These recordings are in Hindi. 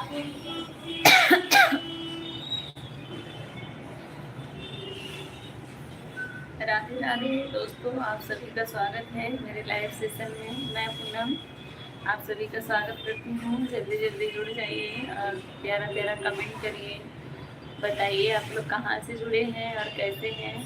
राधे राधे दोस्तों, आप सभी का स्वागत है मेरे लाइव सेशन में। मैं पूनम आप सभी का स्वागत करती हूँ। जल्दी जल्दी जुड़ जाइए और प्यारा प्यारा कमेंट करिए, बताइए आप लोग कहाँ से जुड़े हैं और कैसे हैं।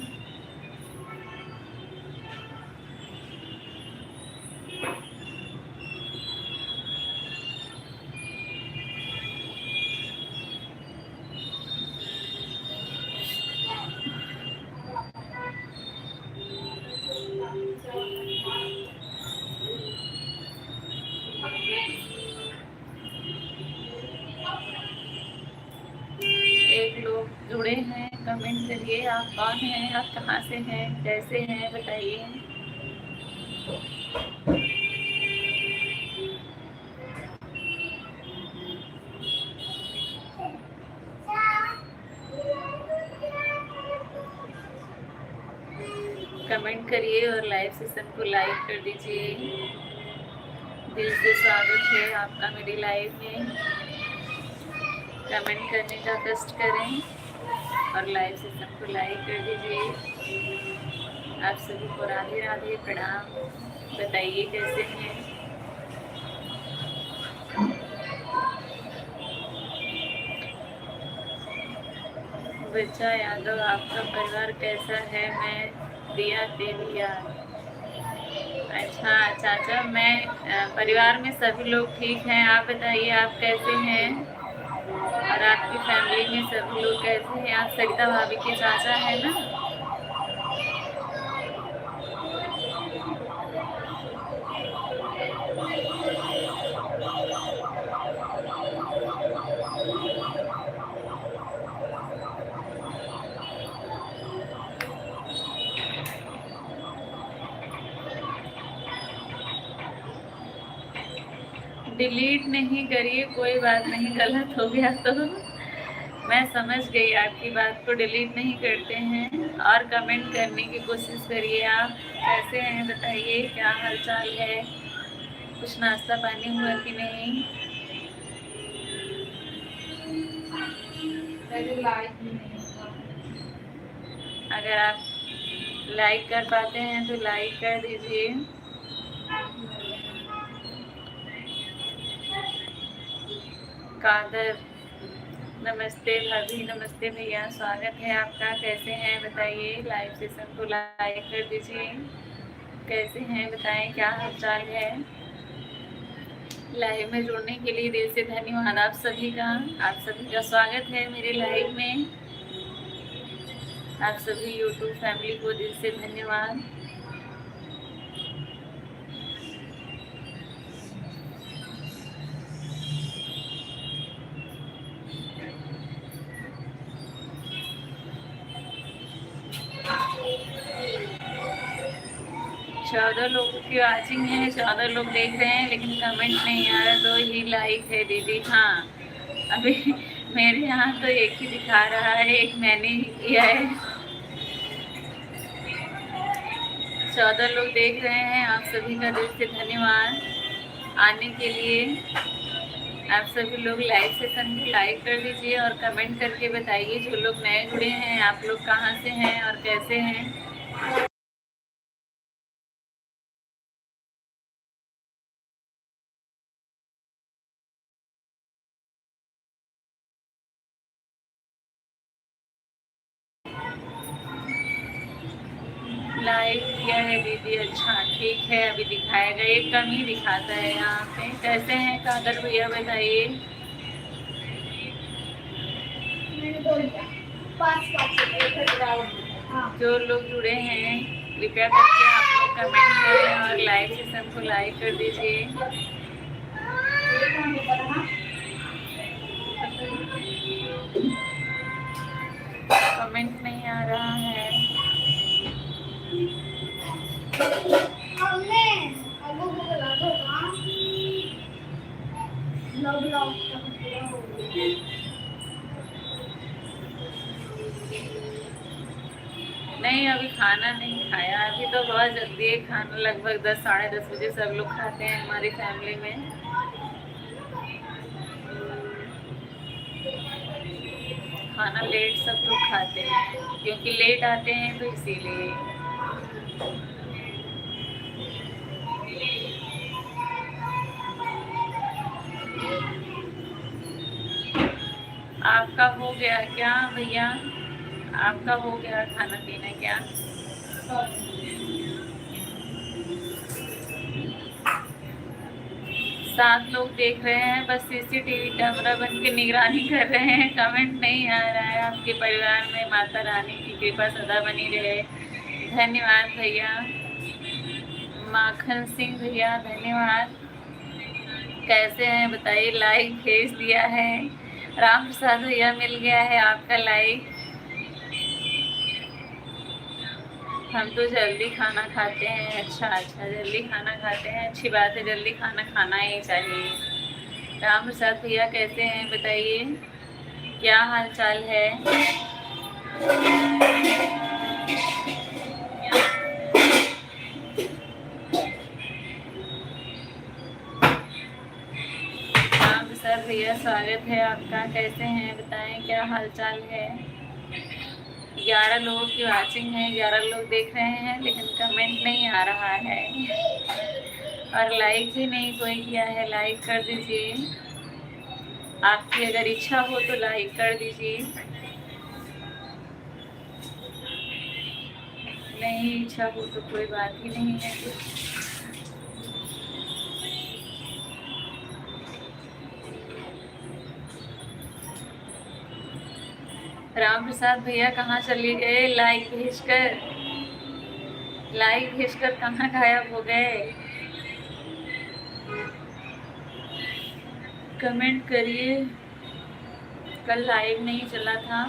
एक लोग जुड़े हैं, कमेंट करिए आप कौन हैं, आप कहाँ से हैं, कैसे हैं, बताइए। कमेंट करिए और लाइव सेशन को लाइक कर दीजिए। दिल से स्वागत है आपका मेरी लाइव में। कमेंट करने का कष्ट करें और लाइव सेशन को लाइक कर दीजिए। आप सभी को राधे राधे, प्रणाम। बताइए कैसे हैं। बच्चा यादव, आपका परिवार कैसा है? मैं दिया देविया। अच्छा चाचा, मैं परिवार में सभी लोग ठीक हैं। आप बताइए आप कैसे हैं और आपकी फैमिली में सभी लोग कैसे हैं? आप सरिता भाभी के चाचा हैं ना? डिलीट नहीं करिए, कोई बात नहीं, गलत हो गया तो मैं समझ गई आपकी बात को। डिलीट नहीं करते हैं और कमेंट करने की कोशिश करिए। आप कैसे हैं बताइए, क्या हालचाल है, कुछ नाश्ता पानी हुआ कि नहीं? अगर आप लाइक कर पाते हैं तो लाइक कर दीजिए। कादर, नमस्ते भाभी, नमस्ते भैया, स्वागत है आपका। कैसे हैं बताइए, लाइव सेशन को लाइक कर दीजिए। कैसे हैं बताएं, क्या हालचाल है। लाइव में जुड़ने के लिए दिल से धन्यवाद आप सभी का। आप सभी का स्वागत है मेरे लाइव में। आप सभी यूट्यूब फैमिली को दिल से धन्यवाद। ज्यादा लोगों की वॉचिंग है, ज्यादा लोग देख रहे हैं, लेकिन कमेंट नहीं आ रहा। 2 ही लाइक है दीदी। हाँ, अभी मेरे यहाँ तो एक ही दिखा रहा है, एक मैंने ही किया है। 14 लोग देख रहे हैं। आप सभी का दिल से धन्यवाद आने के लिए। आप सभी लोग लाइव सेशन को लाइक कर लीजिए और कमेंट करके बताइए। जो लोग नए जुड़े हैं, आप लोग कहाँ से हैं और कैसे हैं। लाइव किया है दीदी, अच्छा ठीक है। अभी दिखाएगा, एक कम ही दिखाता है यहाँ पे। कैसे हैं कादर भैया बताइए। जो लोग जुड़े हैं कृपया करके आप लोग कमेंट करें और लाइव सेशन को लाइक कर दीजिए। कमेंट नहीं आ रहा है। नहीं, अभी खाना नहीं खाया। अभी तो बहुत जल्दी है खाना, लगभग 10 साढ़े 10 बजे सब लोग खाते हैं हमारी फैमिली में। खाना लेट सब लोग खाते हैं क्योंकि लेट आते हैं तो इसीलिए। आपका हो गया क्या भैया? आपका हो गया खाना पीना क्या? 7 लोग देख रहे हैं, बस सीसीटीवी कैमरा बन के निगरानी कर रहे हैं। कमेंट नहीं आ रहा है। आपके परिवार में माता रानी की कृपा सदा बनी रहे। धन्यवाद भैया। माखन सिंह भैया धन्यवाद। कैसे हैं बताइए? लाइक भेज दिया है। राम प्रसाद भैया मिल गया है आपका लाइक। हम तो जल्दी खाना खाते हैं। अच्छा अच्छा, जल्दी खाना खाते हैं, अच्छी बात है। जल्दी खाना खाना ही चाहिए। राम प्रसाद भैया कैसे हैं बताइए? क्या हाल चाल है? राम प्रसाद भैया स्वागत है आपका। कैसे हैं बताएं, क्या हाल चाल है? 11 लोगों की वाचिंग है, 11 लोग देख रहे हैं, लेकिन कमेंट नहीं आ रहा है और लाइक भी नहीं कोई किया है। लाइक कर दीजिए, आपकी अगर इच्छा हो तो लाइक कर दीजिए। नहीं इच्छा हो तो कोई बात ही नहीं है। राम प्रसाद भैया कहाँ चले गए? लाइक भेजकर कहाँ गायब हो गए? कमेंट करिए। कल लाइव नहीं चला था।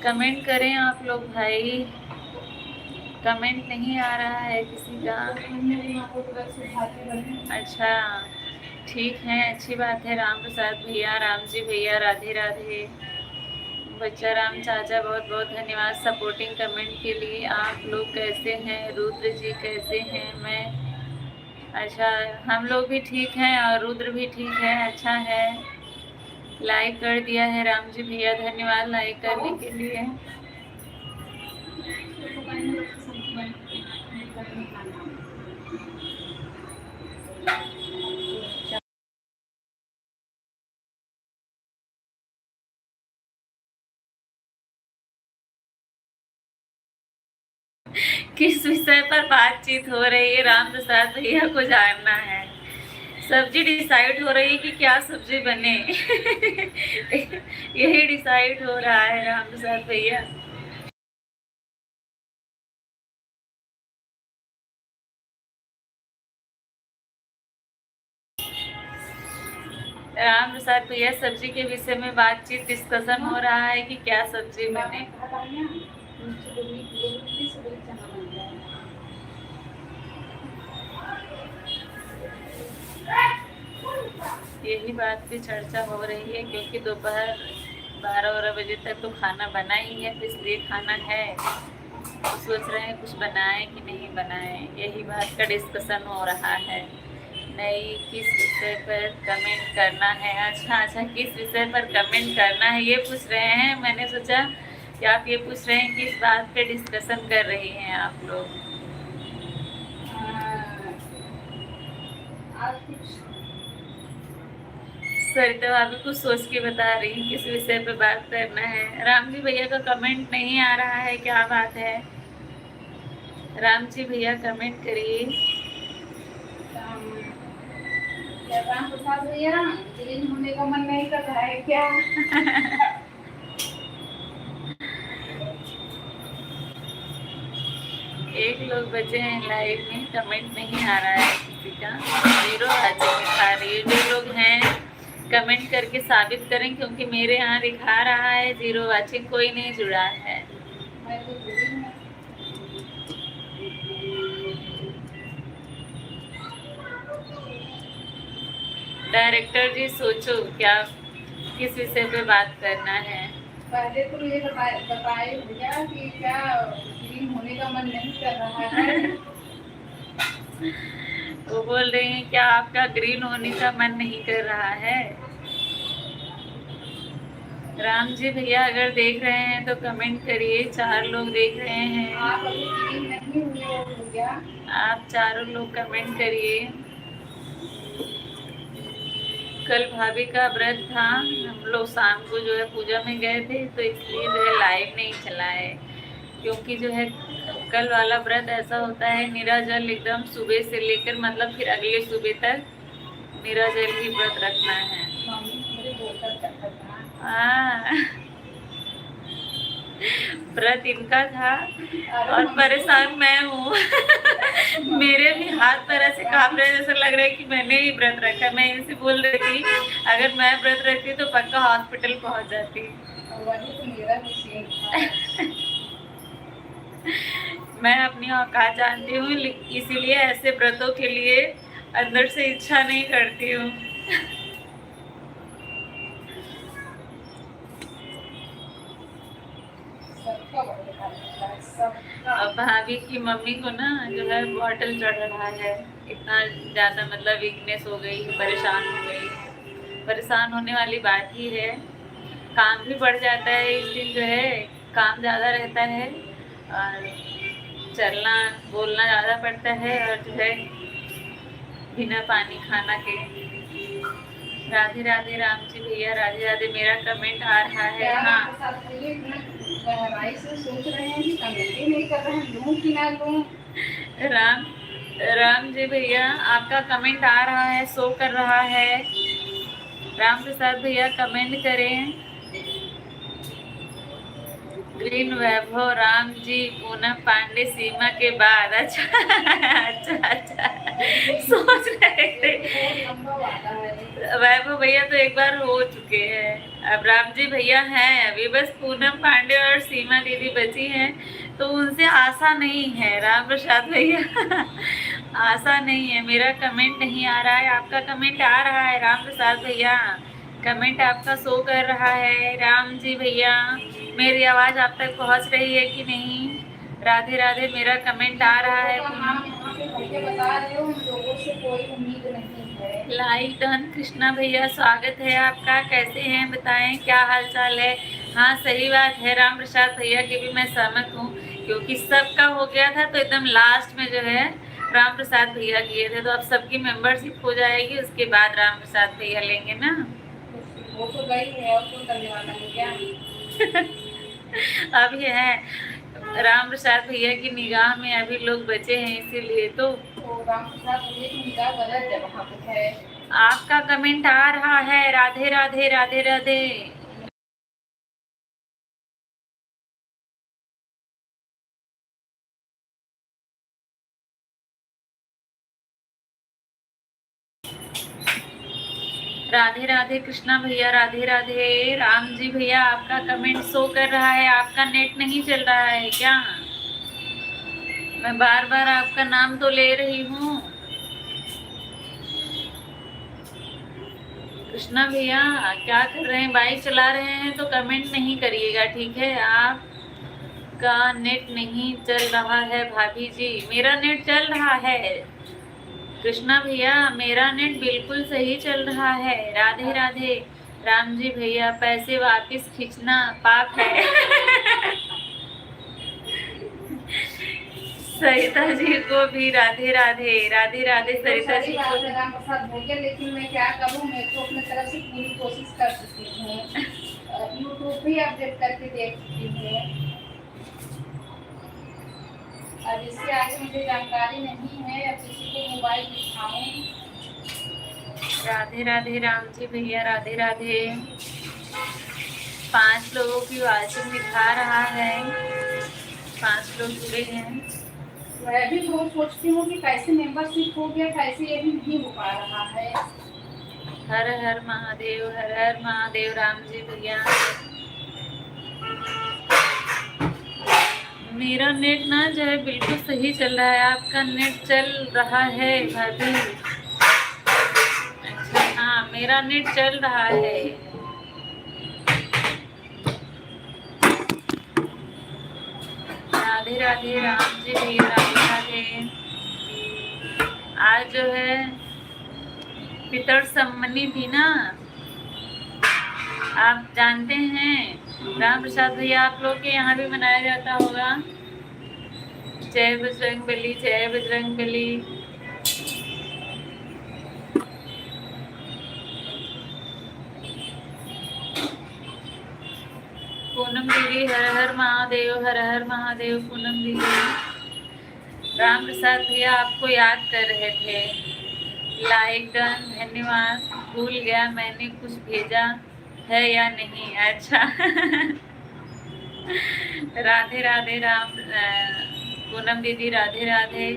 कमेंट करें आप लोग भाई। कमेंट नहीं आ रहा है किसी का। अच्छा ठीक है, अच्छी बात है। राम प्रसाद भैया, राम जी भैया, राधे राधे। बच्चा राम चाचा बहुत बहुत धन्यवाद सपोर्टिंग कमेंट के लिए। आप लोग कैसे हैं? रुद्र जी कैसे हैं? मैं अच्छा, हम लोग भी ठीक हैं और रुद्र भी ठीक है, अच्छा है। लाइक कर दिया है राम जी भैया, धन्यवाद लाइक करने के लिए। किस विषय पर बातचीत हो रही है? राम प्रसाद भैया को जानना है। सब्जी डिसाइड हो रही है कि क्या सब्जी बने। यही डिसाइड हो रहा है राम प्रसाद भैया। राम प्रसाद भैया, सब्जी के विषय में बातचीत डिस्कशन हो रहा है कि क्या सब्जी बने। यही बात की चर्चा हो रही है क्योंकि दोपहर 12-12 बजे तक तो खाना बना ही है, तो इसलिए खाना है तो सोच रहे हैं कुछ बनाएं कि नहीं बनाएं, यही बात का डिस्कशन हो रहा है। नहीं, किस विषय पर कमेंट करना है? अच्छा अच्छा, किस विषय पर कमेंट करना है ये पूछ रहे हैं। मैंने सोचा कि आप ये पूछ रहे हैं किस बात पे डिस्कशन कर रही हैं आप लोग। सरिता भाभी कुछ सोच के बता रही हैं किस विषय पे बात करना है। राम जी भैया का कमेंट नहीं आ रहा है, क्या बात है? राम जी भैया कमेंट करिए। प्रसाद भैया ग्रीन होने का मन नहीं कर रहा है क्या? एक लोग बचे हैं लाइव में, कमेंट नहीं आ रहा है किसी का, 0 वाचिंग दिखा रही है। जो लोग हैं कमेंट करके साबित करें, क्योंकि मेरे यहाँ दिखा रहा है 0 वाचिंग, कोई नहीं जुड़ा है। मैं तो जुड़ी हूँ। डायरेक्टर जी सोचो क्या, किस विषय पे बात करना है। पहले तो ये बताए भैया कि क्या ग्रीन होने का मन नहीं कर रहा है? वो बोल रहे हैं क्या आपका ग्रीन होने का मन नहीं कर रहा है? राम जी भैया अगर देख रहे हैं तो कमेंट करिए, 4 लोग देख रहे हैं। आप अभी ग्रीन नहीं हुए हो भैया? आप चारों लोग कमेंट करिए। कल भाभी का व्रत था, हम लोग शाम को जो है पूजा में गए थे, तो इसलिए जो है लाइव नहीं चला है। क्योंकि जो है कल वाला व्रत ऐसा होता है, निराजल एकदम सुबह से लेकर मतलब फिर अगले सुबह तक निराजल ही व्रत रखना है। व्रत इनका था और परेशान मैं हूँ। मेरे भी हाथ पैर ऐसे कांप रहे, जैसे लग रहा है कि मैंने ही व्रत रखा। मैं इनसे बोल रही थी अगर मैं व्रत रखती तो पक्का हॉस्पिटल पहुँच जाती। मैं अपनी औकात जानती हूँ, इसीलिए ऐसे व्रतों के लिए अंदर से इच्छा नहीं करती हूँ। अब भाभी की मम्मी को ना जो है बॉटल चढ़ रहा है, इतना ज़्यादा मतलब वीकनेस हो गई, परेशान हो गई। परेशान होने वाली बात ही है, काम भी बढ़ जाता है इस दिन, जो है काम ज़्यादा रहता है और चलना बोलना ज़्यादा पड़ता है, और जो है बिना पानी खाना के। राधे राधे राम जी भैया, राधे राधे। मेरा कमेंट आ रहा है। हाँ, गहराई से सोच रहे हैं कि कमेंट ही नहीं कर रहे हैं, लूं कि ना लूं। राम जी भैया आपका कमेंट आ रहा है, शो कर रहा है। राम प्रसाद भैया कमेंट करें। ग्रीन वैभव राम जी पूनम पांडे सीमा के बाद। अच्छा अच्छा अच्छा, सोच रहे थे वैभव भैया तो एक बार हो चुके हैं, अब राम जी भैया हैं, अभी बस पूनम पांडे और सीमा दीदी बची हैं, तो उनसे आशा नहीं है। राम प्रसाद भैया आशा नहीं है। मेरा कमेंट नहीं आ रहा है, आपका कमेंट आ रहा है। राम प्रसाद भैया कमेंट आपका शो कर रहा है। राम जी भैया मेरी आवाज़ आप तक पहुंच रही है कि नहीं? राधे राधे, मेरा कमेंट आ रहा है। Like done. कृष्णा भैया स्वागत है आपका, कैसे हैं बताएं, क्या हाल चाल है? हाँ सही बात है, राम प्रसाद भैया की भी मैं सहमत हूँ, क्योंकि सबका हो गया था तो एकदम लास्ट में जो है राम प्रसाद भैया किए थे, तो अब सबकी मेंबरशिप हो जाएगी, उसके बाद राम प्रसाद भैया लेंगे ना। वो तो गई है और तो करने वाला है क्या? अब ये है राम प्रसाद भैया की निगाह में अभी लोग बचे हैं, इसीलिए तो राम प्रसाद भैया की निगाह गलत जगह पे है। आपका कमेंट आ रहा है। राधे राधे राधे राधे। राधे राधे कृष्णा भैया, राधे राधे। राम जी भैया आपका कमेंट शो कर रहा है, आपका नेट नहीं चल रहा है क्या? मैं बार बार आपका नाम तो ले रही हूँ। कृष्णा भैया क्या कर रहे हैं, बाइक चला रहे हैं तो कमेंट नहीं करिएगा, ठीक है? आपका नेट नहीं चल रहा है भाभी जी। मेरा नेट चल रहा है कृष्णा भैया, मेरा नेट बिल्कुल सही चल रहा है। राधे राधे। राम जी भैया पैसे वापस खींचना पाप है। सरिता जी को भी राधे राधे। राधे राधे सरिता जी को। राम प्रसाद भैया, लेकिन मैं क्या करूं, मैं तो अपनी तरफ से पूरी कोशिश कर चुकी हूँ, यूट्यूब भी अपडेट करके देख चुकी हूँ। अब इससे आगे मुझे जानकारी नहीं है, अब किसी को मोबाइल दिखाऊं। राधे राधे राम जी भैया, राधे राधे। 5 लोगों की वाचिंग दिखा रहा है, 5 लोग जुड़े हैं। मैं भी सोचती हूँ कि कैसे मेंबरशिप हो गया, कैसे ये भी नहीं हो पा रहा है। हर हर महादेव, हर हर महादेव राम जी भैया। मेरा नेट ना जो है बिल्कुल सही चल रहा है, आपका नेट चल रहा है भाभी? अच्छा हाँ, मेरा नेट चल रहा है। राधे राधे राम जी भैया, राधे राधे। आज जो है पितर सम्मनी थी ना, आप जानते हैं राम प्रसाद भैया, आप लोग के यहाँ भी मनाया जाता होगा। जय बजरंग बली, जय बजरंग बली। पूनम दीदी, हर हर महादेव, हर हर महादेव। पूनम दीदी, राम प्रसाद भैया आपको याद कर रहे थे। लाइक डन, धन्यवाद। भूल गया मैंने कुछ भेजा है या नहीं। अच्छा राधे राधे राम पूनम दीदी, राधे राधे।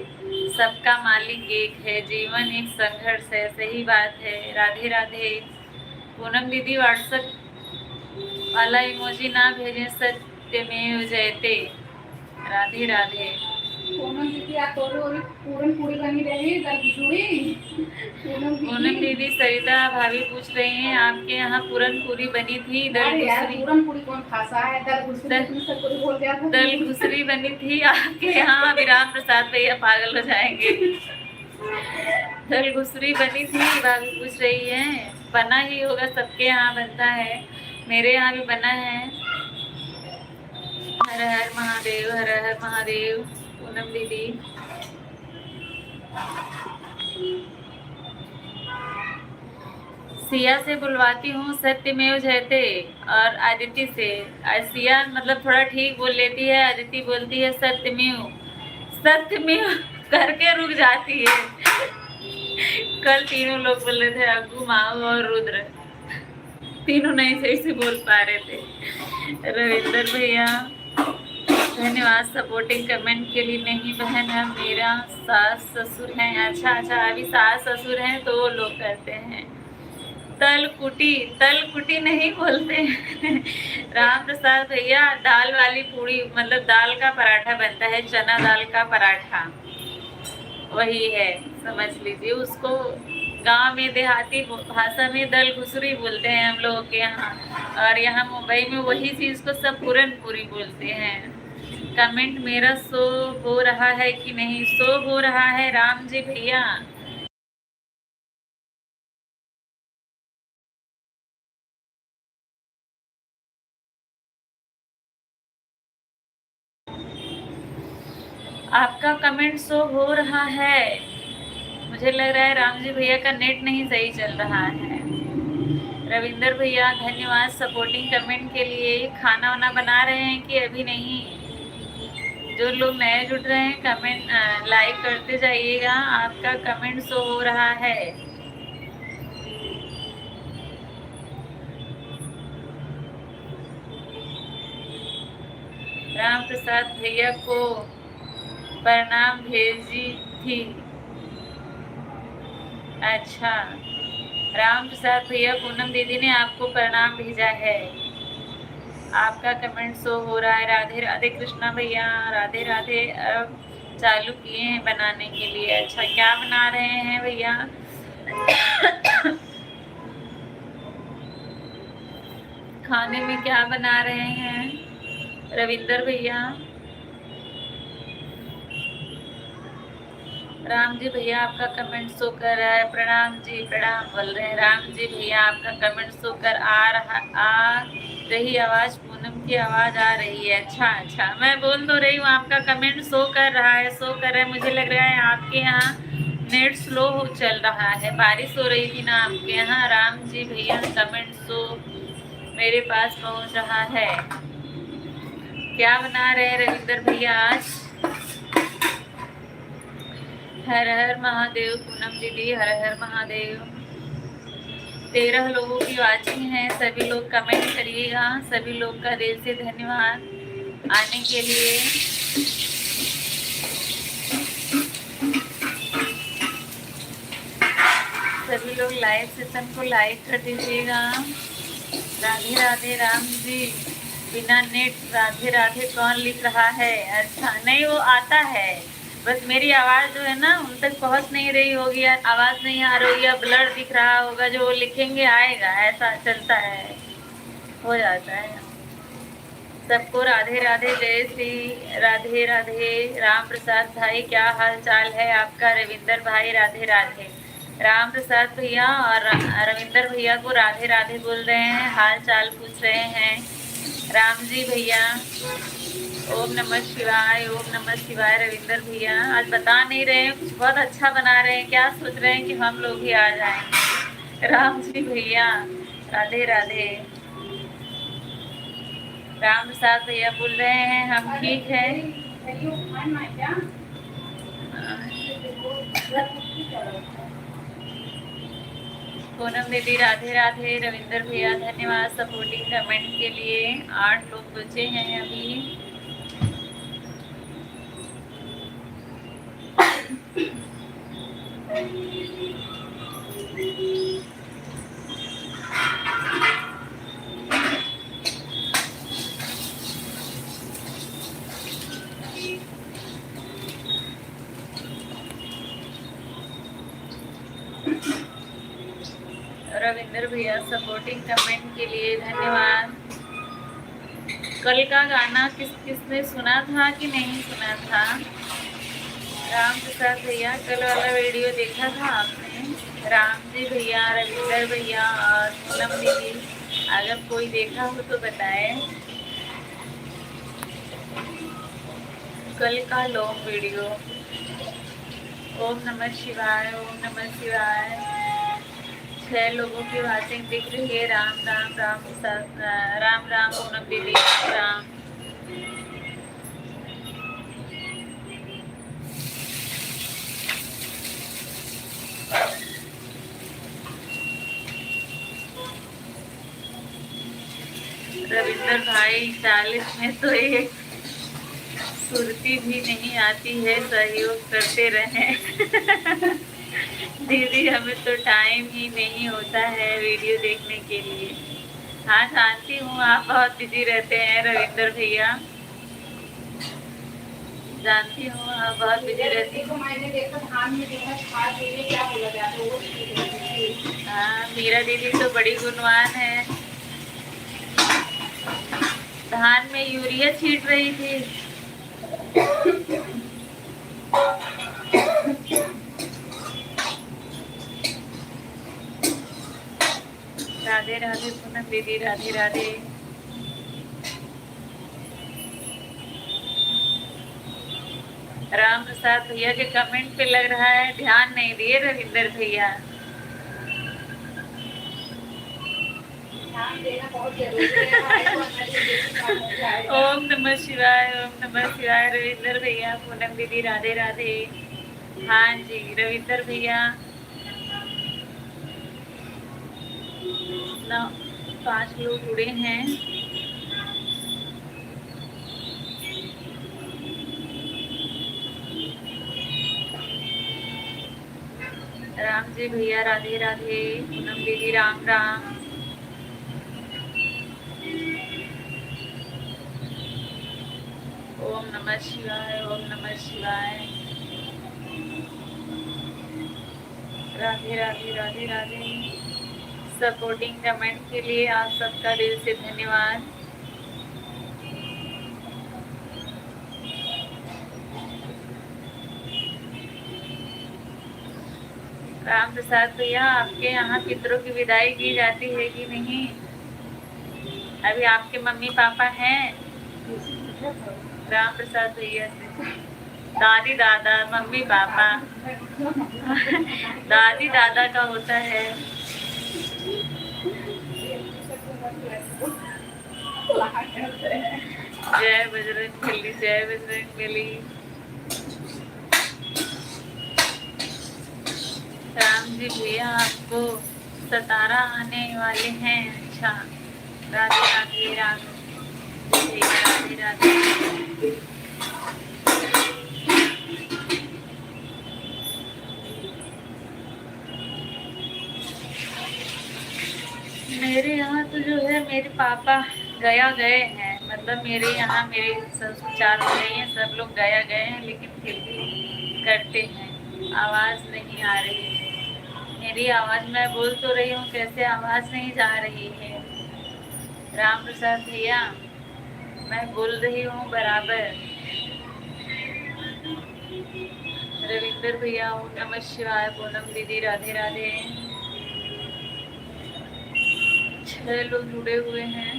सबका मालिक एक है, जीवन एक संघर्ष है, सही बात है। राधे राधे। पूनम दीदी व्हाट्सएप वाला इमोजी ना भेजें, सत्यमेव जयते। राधे राधे। पूनम दीदी आप पूरन पूरी बनी रही, पूनम दीदी, सरिता भाभी पूछ रही हैं आपके यहाँ पूरन पूरी बनी थी? पूरन पूरी कौन खाता है? दल घुसरी बनी थी आपके यहाँ? विराम प्रसाद भैया पागल हो जाएंगे। दल घुसरी बनी थी भाभी पूछ रही है। बना ही होगा, सबके यहाँ बनता है, मेरे यहाँ भी बना है। हर हर महादेव, हर हर महादेव। पूनम दीदी, सिया से बुलवाती हूँ, सत्यमेव जयते। और आदिति से, सिया मतलब थोड़ा ठीक बोल लेती है, आदिति बोलती है सत्यमेव। सत्यमेव करके रुक जाती है। कल तीनों लोग बोल रहे थे, अग्गू, माऊ और रुद्र, तीनों नहीं सही से बोल पा रहे थे। रविंदर भैया धन्यवाद सपोर्टिंग कमेंट के लिए। नहीं बहन, हम मेरा सास ससुर हैं। अच्छा अच्छा, अभी सास ससुर हैं तो वो लोग करते हैं। तल कुटी नहीं बोलते हैं। राम प्रसाद भैया, दाल वाली पूड़ी मतलब दाल का पराठा बनता है, चना दाल का पराठा, वही है, समझ लीजिए उसको। गांव में देहाती भाषा में दल घुसरी बोलते हैं हम लोगों के यहाँ, और यहाँ मुंबई में वही चीज को सब पूरन पूरी बोलते हैं। कमेंट मेरा शो हो रहा है कि नहीं? शो हो रहा है राम जी भैया। आपका कमेंट शो हो रहा है, मुझे लग रहा है राम जी भैया का नेट नहीं सही चल रहा है। रविंदर भैया धन्यवाद सपोर्टिंग कमेंट के लिए। खाना वाना बना रहे हैं कि अभी नहीं? जो लोग नए जुड़ रहे हैं कमेंट लाइक करते जाइएगा, आपका कमेंट शो हो रहा है। राम प्रसाद भैया को प्रणाम भेजी थी। अच्छा, राम प्रसाद भैया, पूनम दीदी ने आपको प्रणाम भेजा है। आपका कमेंट शो हो रहा है। राधे राधे कृष्णा भैया, राधे राधे। अब चालू किए हैं बनाने के लिए। अच्छा, क्या बना रहे हैं भैया? खाने में क्या बना रहे हैं रविंदर भैया? राम जी भैया आपका कमेंट शो कर रहा है। प्रणाम जी, प्रणाम बोल रहे हैं राम जी भैया। आपका कमेंट शो कर आ रही आवाज, पूनम की आवाज आ रही है। अच्छा अच्छा, मैं बोल तो रही हूँ आपका कमेंट शो कर रहा है, शो कर रहा है। मुझे लग रहा है आपके यहाँ नेट स्लो चल रहा है, बारिश हो रही थी ना आपके यहाँ। राम जी भैया कमेंट शो मेरे पास पहुँच रहा है। क्या बना रहे हैं रविंदर भैया आज? हर हर महादेव। पूनम दीदी, हर हर महादेव। 13 लोगों की वाचिंग है। सभी लोग कमेंट करिएगा। सभी लोग का दिल से धन्यवाद आने के लिए। सभी लोग लाइव सेशन को लाइक कर दीजिएगा। राधे राधे राम जी। बिना नेट राधे राधे कौन लिख रहा है? अच्छा, नहीं वो आता है, बस मेरी आवाज़ जो है ना उन तक पहुंच नहीं रही होगी, या आवाज़ नहीं आ रही है, ब्लर दिख रहा होगा, जो वो लिखेंगे आएगा, ऐसा चलता है, हो जाता है। सबको राधे राधे, जय श्री राधे राधे। राम प्रसाद भाई क्या हाल चाल है आपका? रविंदर भाई राधे राधे। राम प्रसाद भैया और रविंदर भैया को राधे राधे बोल रहे हैं, हाल चाल पूछ रहे हैं। राम जी भैया ओम नमः शिवाय, ओम नमः शिवाय। रविंदर भैया आज बता नहीं रहे हैं, कुछ बहुत अच्छा बना रहे हैं, क्या सोच रहे हैं कि हम लोग ही आ जाएंगे। राम जी भैया राधे राधे। राम प्रसाद भैया बोल रहे हैं हम ठीक है। पूनम दीदी राधे राधे। रविंदर भैया धन्यवाद सपोर्टिंग कमेंट के लिए। 8 लोग बचे हैं अभी। रविंदर भैया सपोर्टिंग कमेंट के लिए धन्यवाद। कल का गाना किसने सुना था कि नहीं सुना था? राम प्रसाद भैया कल वाला वीडियो देखा था आपने? राम जी भैया, रविंदर भैया और पूनम दीदी, अगर कोई देखा हो तो बताएं। कल का लॉन्ग वीडियो। ओम नमः शिवाय, ओम नमः शिवाय। 6 लोगों की वाचिंग दिख रही है। राम राम राम प्रसाद, राम राम पूनम दीदी, राम। रविंदर भाई 40 में तो एक सुरती भी नहीं आती है, सहयोग करते रहें। दीदी हमें तो टाइम ही नहीं होता है वीडियो देखने के लिए। हाँ जानती हूँ आप बहुत बिजी रहते हैं रविंदर भैया, जानती हूँ आप बहुत बिजी रहती हैं। हाँ मीरा दीदी तो बड़ी गुणवान है। धान में यूरिया छीट रही थी। राधे राधे पूनम दीदी, राधे राधे। राम प्रसाद भैया के कमेंट पे लग रहा है ध्यान नहीं दिए रविंदर भैया। ओम नमः शिवाय, ओम नमः शिवाय। रविंदर भैया, पूनम दीदी राधे राधे। हाँ जी रविंदर भैया 5 लोग जुड़े हैं। राम जी भैया राधे राधे। पूनम दीदी राम राम। ओम नमः शिवाय, ओम नमः शिवाय। राधे राधे राधे राधे। सपोर्टिंग कमेंट के लिए आप सबका दिल से धन्यवाद। राम प्रसाद भैया आपके यहाँ पितरों की विदाई की जाती है कि नहीं? अभी आपके मम्मी पापा हैं? राम प्रसाद भैया से दादी दादा मम्मी पापा दादी दादा का होता है। जय बजरंगबली, जय बजरंगबली। राम जी भैया आपको सतारा आने वाले हैं। अच्छा, राधे राधे राधे राधे राधे। मेरे यहाँ तो जो है मेरे पापा गया गए हैं, मतलब मेरे यहाँ मेरे ससुर चार हो गई हैं, सब लोग गया गए हैं, लेकिन फिर भी करते हैं। आवाज़ नहीं आ रही है मेरी, आवाज़ मैं बोल तो रही हूँ, कैसे आवाज़ नहीं जा रही है। राम प्रसाद भैया मैं बोल रही हूँ बराबर। रविंदर भैया ओम नमः शिवाय। पूनम दीदी राधे राधे। 6 लोग जुड़े हुए हैं।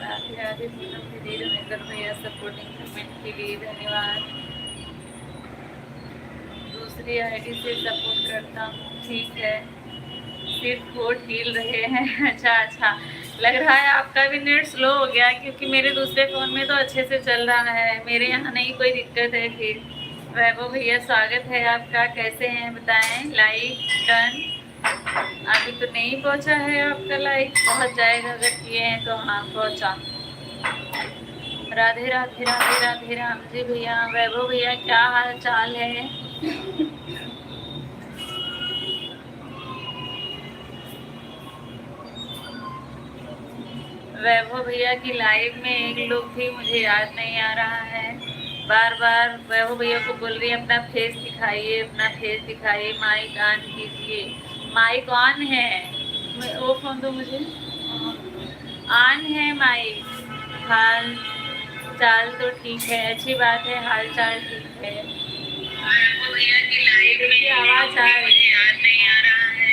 राधे राधे। पूनम दीदी, रविंदर भैया सपोर्टिंग कमेंट के लिए धन्यवाद। दूसरी आईडी से सपोर्ट करता हूँ, ठीक है। सिर्फ वोट हिल रहे हैं। अच्छा अच्छा, लग रहा है आपका भी नेट स्लो हो गया, क्योंकि मेरे दूसरे फ़ोन में तो अच्छे से चल रहा है, मेरे यहाँ नहीं कोई दिक्कत है। फिर वैभव भैया स्वागत है आपका, कैसे हैं बताएं। लाइक डन, अभी तो नहीं पहुँचा है आपका लाइक, पहुँच जाएगा अगर किए हैं तो। हाँ पहुँचा। राधे राधे राधे राधे राम जी भैया। वैभव भैया क्या हाल चाल है। वैभव भैया की लाइव में एक लोग भी मुझे याद नहीं आ रहा है। बार बार वैभव भैया को बोल रही है अपना फेस दिखाइए, अपना फेस दिखाइए, माइक ऑन कीजिए। माइक ऑन है, वो फोन दो मुझे। ऑन है माइक। हाल चाल तो ठीक है, अच्छी बात है, हाल चाल ठीक है। वैभव भैया की लाइव में आवाज आ रही है, याद नहीं आ रहा है।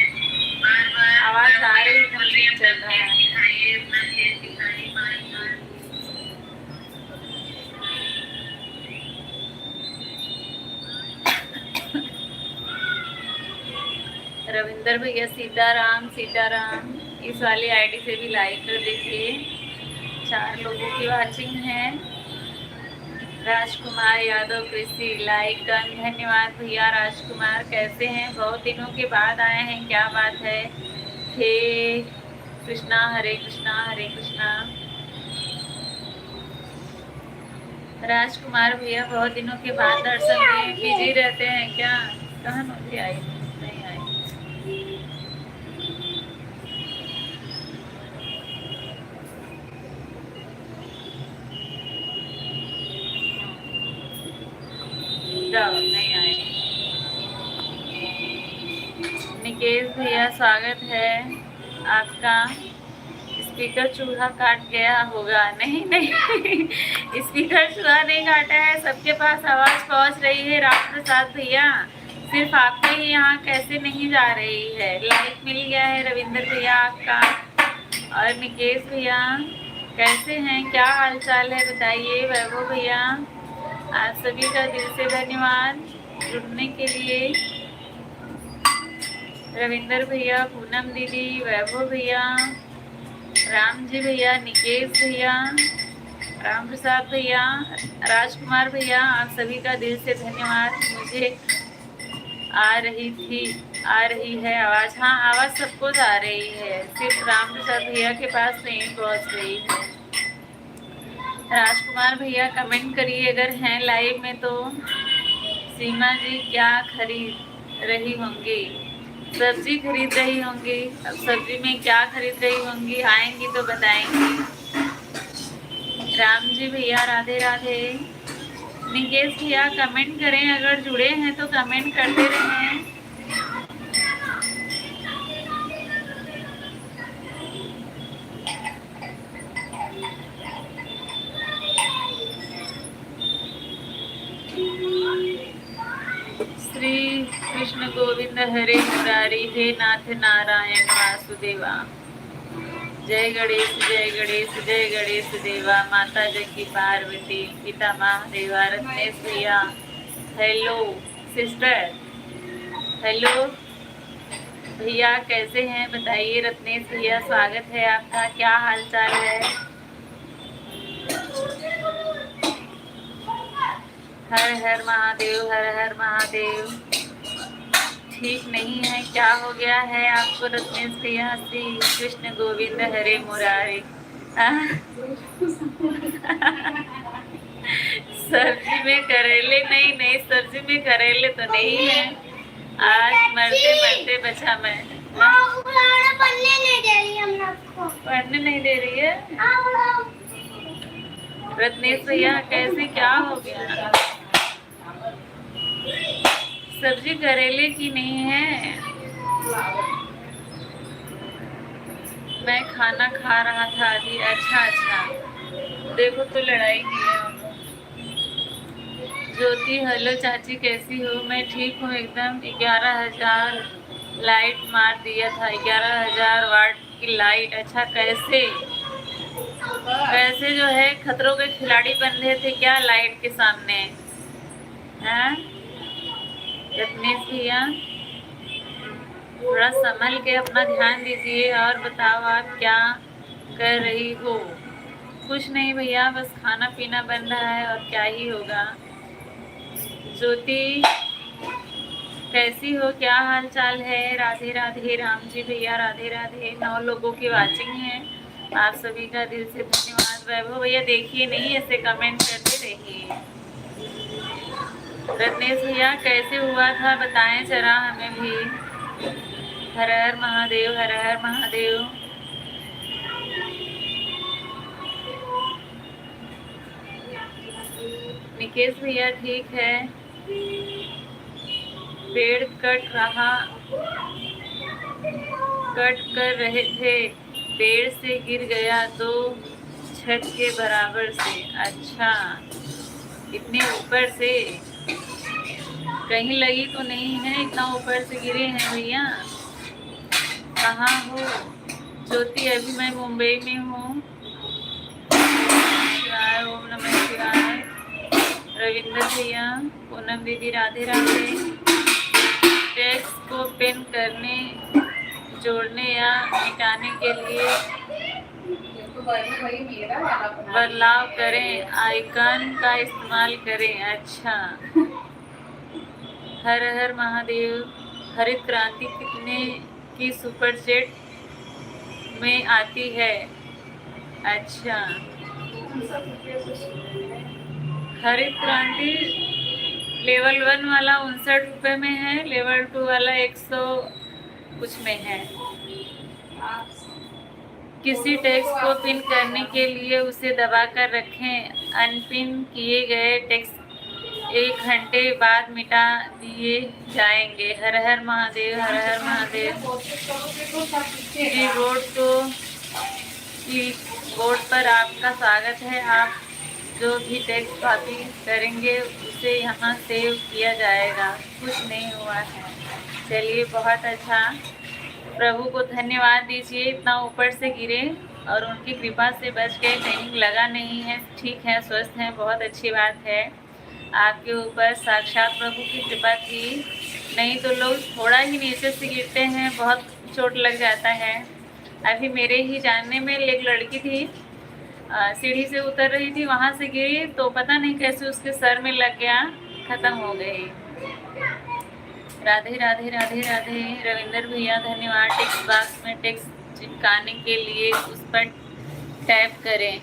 बार बार आवाज आ रही है, चल रहा है। रविंदर भैया सीताराम सीताराम। इस वाली आईडी से भी लाइक कर दीजिए। 4 लोगों की वाचिंग है। राजकुमार यादव कृषि लाइक डन, धन्यवाद भैया। राजकुमार कैसे हैं, बहुत दिनों के बाद आए हैं, क्या बात है। हे कृष्णा हरे कृष्णा हरे कृष्णा। राजकुमार भैया बहुत दिनों के बाद दर्शन दिए, बिजी रहते हैं क्या। कहाँ नौकरी आई, नहीं आई। जाओ, नहीं आए। निकेश भैया स्वागत है आपका। स्पीकर चूहा काट गया होगा। नहीं नहीं स्पीकर चूहा नहीं काटा है, सबके पास आवाज़ पहुंच रही है। राम प्रसाद भैया सिर्फ आपके ही यहाँ कैसे नहीं जा रही है। लाइक मिल गया है रविंदर भैया आपका। और निकेश भैया कैसे हैं, क्या हाल चाल है बताइए। वैभव भैया आप सभी का दिल से धन्यवाद जुड़ने के लिए। रविंदर भैया, पूनम दीदी, वैभव भैया, राम जी भैया, निकेश भैया, राम प्रसाद भैया, राजकुमार भैया, आप सभी का दिल से धन्यवाद। मुझे आ रही है आवाज़। हाँ आवाज़ सबको आ रही है, सिर्फ राम प्रसाद भैया के पास नहीं पहुँच रही है। राजकुमार भैया कमेंट करिए अगर हैं लाइव में तो। सीमा जी क्या खरीद रही होंगी, सब्जी खरीद रही होंगी। अब सब्जी में क्या खरीद रही होंगी, आएंगी तो बताएंगी। राम जी भैया राधे राधे। निकेश भैया कमेंट करें, अगर जुड़े हैं तो कमेंट करते रहें। श्री कृष्ण गोविंद हरे मुरारी, हे नाथ नारायण वासुदेवा। जय गणेश जय गणेश जय गणेश देवा। माता जगी पार्वती, पिता महादेवा। रत्नेश भैया हेलो सिस्टर, हेलो भैया कैसे हैं बताइए। रत्नेश भैया स्वागत है आपका, क्या हाल चाल है। हर हर महादेव, हर हर महादेव। ठीक नहीं है, क्या हो गया है आपको रत्नेश भैया। श्री कृष्ण गोविंद हरे मुरारी। सब्जी में करेले नहीं, नहीं सब्जी में करेले तो नहीं है। आज मरते मरते बचा मैं। पढ़ने नहीं दे रही हम लोग को। पढ़ने नहीं दे रही है रत्नेश भैया, कैसे क्या हो गया। सब्जी करेले की नहीं है। मैं खाना खा रहा था अभी। अच्छा अच्छा, देखो तो लड़ाई की है हम लोग। ज्योति हेलो चाची कैसी हो। मैं ठीक हूँ एकदम। 11,000 लाइट मार दिया था। 11,000 वाट की लाइट। अच्छा कैसे कैसे जो है खतरों के खिलाड़ी बन रहे थे क्या लाइट के सामने। हैं रत्नेश भैया, थोड़ा संभल के अपना ध्यान दीजिए। और बताओ आप क्या कर रही हो। कुछ नहीं भैया, बस खाना पीना बन रहा है और क्या ही होगा। ज्योति कैसी हो, क्या हाल चाल है। राधे राधे राम जी भैया, राधे राधे। 9 लोगों की वाचिंग है, आप सभी का दिल से धन्यवाद। वैभव भैया देखिए नहीं, ऐसे कमेंट करते रहिए। रत्नेश भैया कैसे हुआ था बताएं जरा हमें भी। हर हर महादेव, हर हर महादेव। निकेश भैया ठीक है। पेड़ कट कर रहे थे, पेड़ से गिर गया तो छत के बराबर से। अच्छा, इतने ऊपर से कहीं लगी तो नहीं है, इतना ऊपर से गिरे हैं भैया। कहाँ हो ज्योति। अभी मैं मुंबई में हूँ। ओम नमः शिवाय। रविंद्र भैया, पूनम दीदी राधे राधे। टेक्स्ट को पिन करने, जोड़ने या मिटाने के लिए बदलाव करें, आइकन का इस्तेमाल करें। अच्छा, हर हर महादेव। हरित क्रांति कितने की सुपर चैट में आती है। अच्छा, हरित क्रांति लेवल 1 वाला 59 रुपये में है, लेवल 2 वाला 100 कुछ में है। किसी टेक्स्ट को पिन करने के लिए उसे दबाकर रखें। अनपिन किए गए टेक्स्ट 1 घंटे बाद मिटा दिए जाएंगे। हर हर महादेव, हर हर महादेव। जी बोर्ड पर आपका स्वागत है। आप जो भी टेक्स्ट कॉपी करेंगे उसे यहाँ सेव किया जाएगा। कुछ नहीं हुआ है। चलिए बहुत अच्छा, प्रभु को धन्यवाद दीजिए। इतना ऊपर से गिरे और उनकी कृपा से बच गए, कहीं लगा नहीं है, ठीक है, स्वस्थ हैं, बहुत अच्छी बात है। आपके ऊपर साक्षात प्रभु की कृपा थी, नहीं तो लोग थोड़ा ही नीचे से गिरते हैं, बहुत चोट लग जाता है। अभी मेरे ही जानने में एक लड़की थी, सीढ़ी से उतर रही थी, वहाँ से गिरी तो पता नहीं कैसे उसके सर में लग गया, ख़त्म हो गई। राधे राधे राधे राधे। रविंदर भैया धन्यवाद। टेक्स्ट बॉक्स में टेक्स्ट चिपकाने के लिए उस पर टैप करें।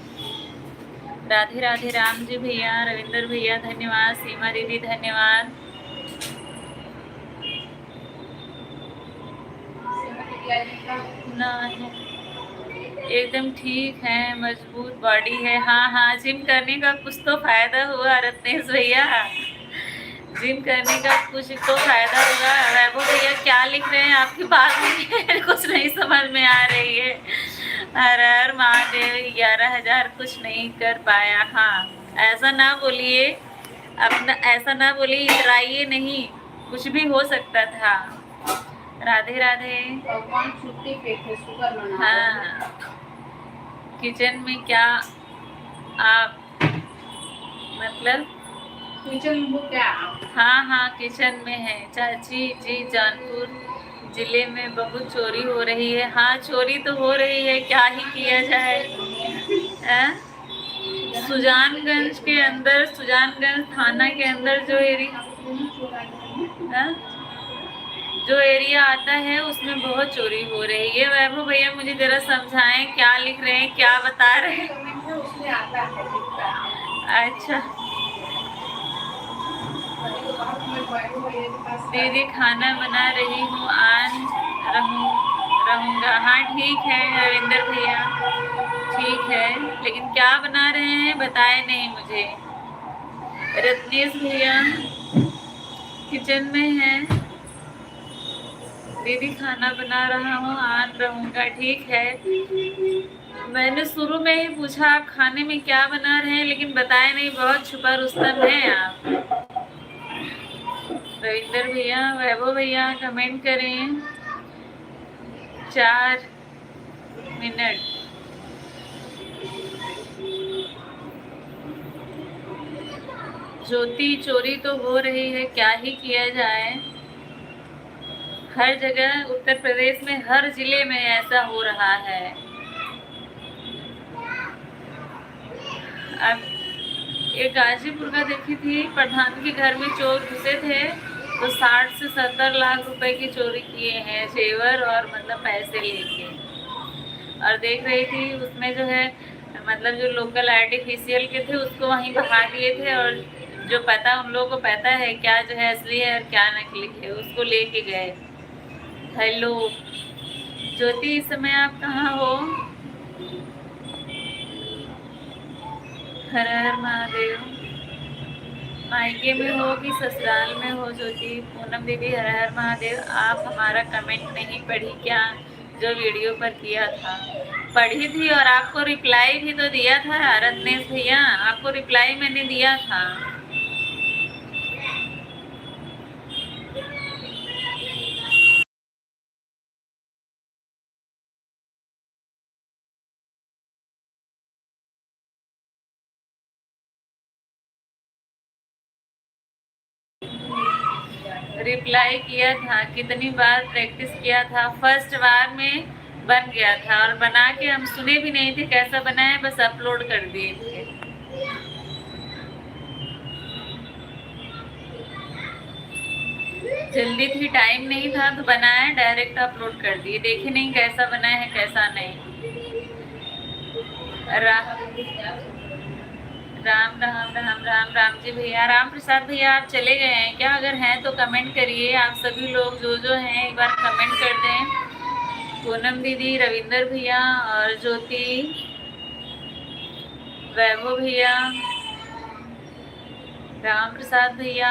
राधे राधे राम जी भैया, रविंदर भैया धन्यवाद। सीमा दीदी धन्यवाद। ना एकदम ठीक है, मजबूत बॉडी है। हाँ हाँ, जिम करने का कुछ तो फायदा हुआ रत्नेश भैया, जिम करने का कुछ तो फायदा होगा। वैभव भैया क्या लिख रहे हैं आपकी बात में कुछ नहीं समझ में आ रही है। हर हर महादेव। 11,000 कुछ नहीं कर पाया। हाँ, ऐसा ना बोलिए, अपना ऐसा ना बोलिए, इतराइए नहीं, कुछ भी हो सकता था। राधे राधे। हाँ, किचन में क्या आप मतलब किचन में क्या? हाँ हाँ, किचन में है चाची जी, जानपुर जिले में बहुत चोरी हो रही है। हाँ, चोरी तो हो रही है, क्या ही किया जाए। सुजानगंज थाना के अंदर जो एरिया आता है उसमें बहुत चोरी हो रही है। वैभव भैया मुझे जरा समझाएं, क्या लिख रहे हैं, क्या बता रहे हैं। उसमें आता है। अच्छा दीदी, खाना बना रही हूँ, रहूँगा। हाँ ठीक है रविंदर भैया, ठीक है, लेकिन क्या बना रहे हैं बताए नहीं मुझे। रत्नेश भैया किचन में है। दीदी खाना बना रहा हूँ, रहूँगा, ठीक है। मैंने शुरू में ही पूछा आप खाने में क्या बना रहे हैं, लेकिन बताए नहीं, बहुत छुपा रुस्तम है आप। रविंदर भैया, वैभव भैया कमेंट करें 4 मिनट। ज्योति, चोरी तो हो रही है, क्या ही किया जाए। हर जगह उत्तर प्रदेश में हर जिले में ऐसा हो रहा है। अब एक गाजीपुर का देखी थी, प्रधान के घर में चोर घुसे थे तो 60 से 70 लाख रुपए की चोरी किए हैं, जेवर और मतलब पैसे लेके। और देख रही थी उसमें जो है मतलब जो लोकल आर्टिफिशियल के थे उसको वहीं बहा दिए थे, और जो पता उन लोगों को पता है क्या जो है असली है और क्या नकली है, उसको लेके गए। हेलो ज्योति, इस समय आप कहाँ हो? हर हर महादेव। मायके में हो कि ससुराल में हो ज्योति? पूनम दीदी, हर हर महादेव। आप हमारा कमेंट नहीं पढ़ी क्या, जो वीडियो पर किया था? पढ़ी थी और आपको रिप्लाई भी तो दिया था रत्नेश भैया, आपको रिप्लाई मैंने दिया था। रिप्लाई किया था, कितनी बार प्रैक्टिस किया था, फर्स्ट बार में बन गया था, और बना के हम सुने भी नहीं थे कैसा बना है, बस अपलोड कर दिए थे। जल्दी थी, टाइम नहीं था तो बनाया, डायरेक्ट अपलोड कर दिए, देखे नहीं कैसा बना है कैसा नहीं। राम राम राम राम राम जी भैया, राम प्रसाद भैया आप चले गए हैं क्या? अगर हैं तो कमेंट करिए। आप सभी लोग जो हैं एक बार कमेंट कर दें। पूनम दीदी, रविंदर भैया और ज्योति, वैभव भैया, राम प्रसाद भैया,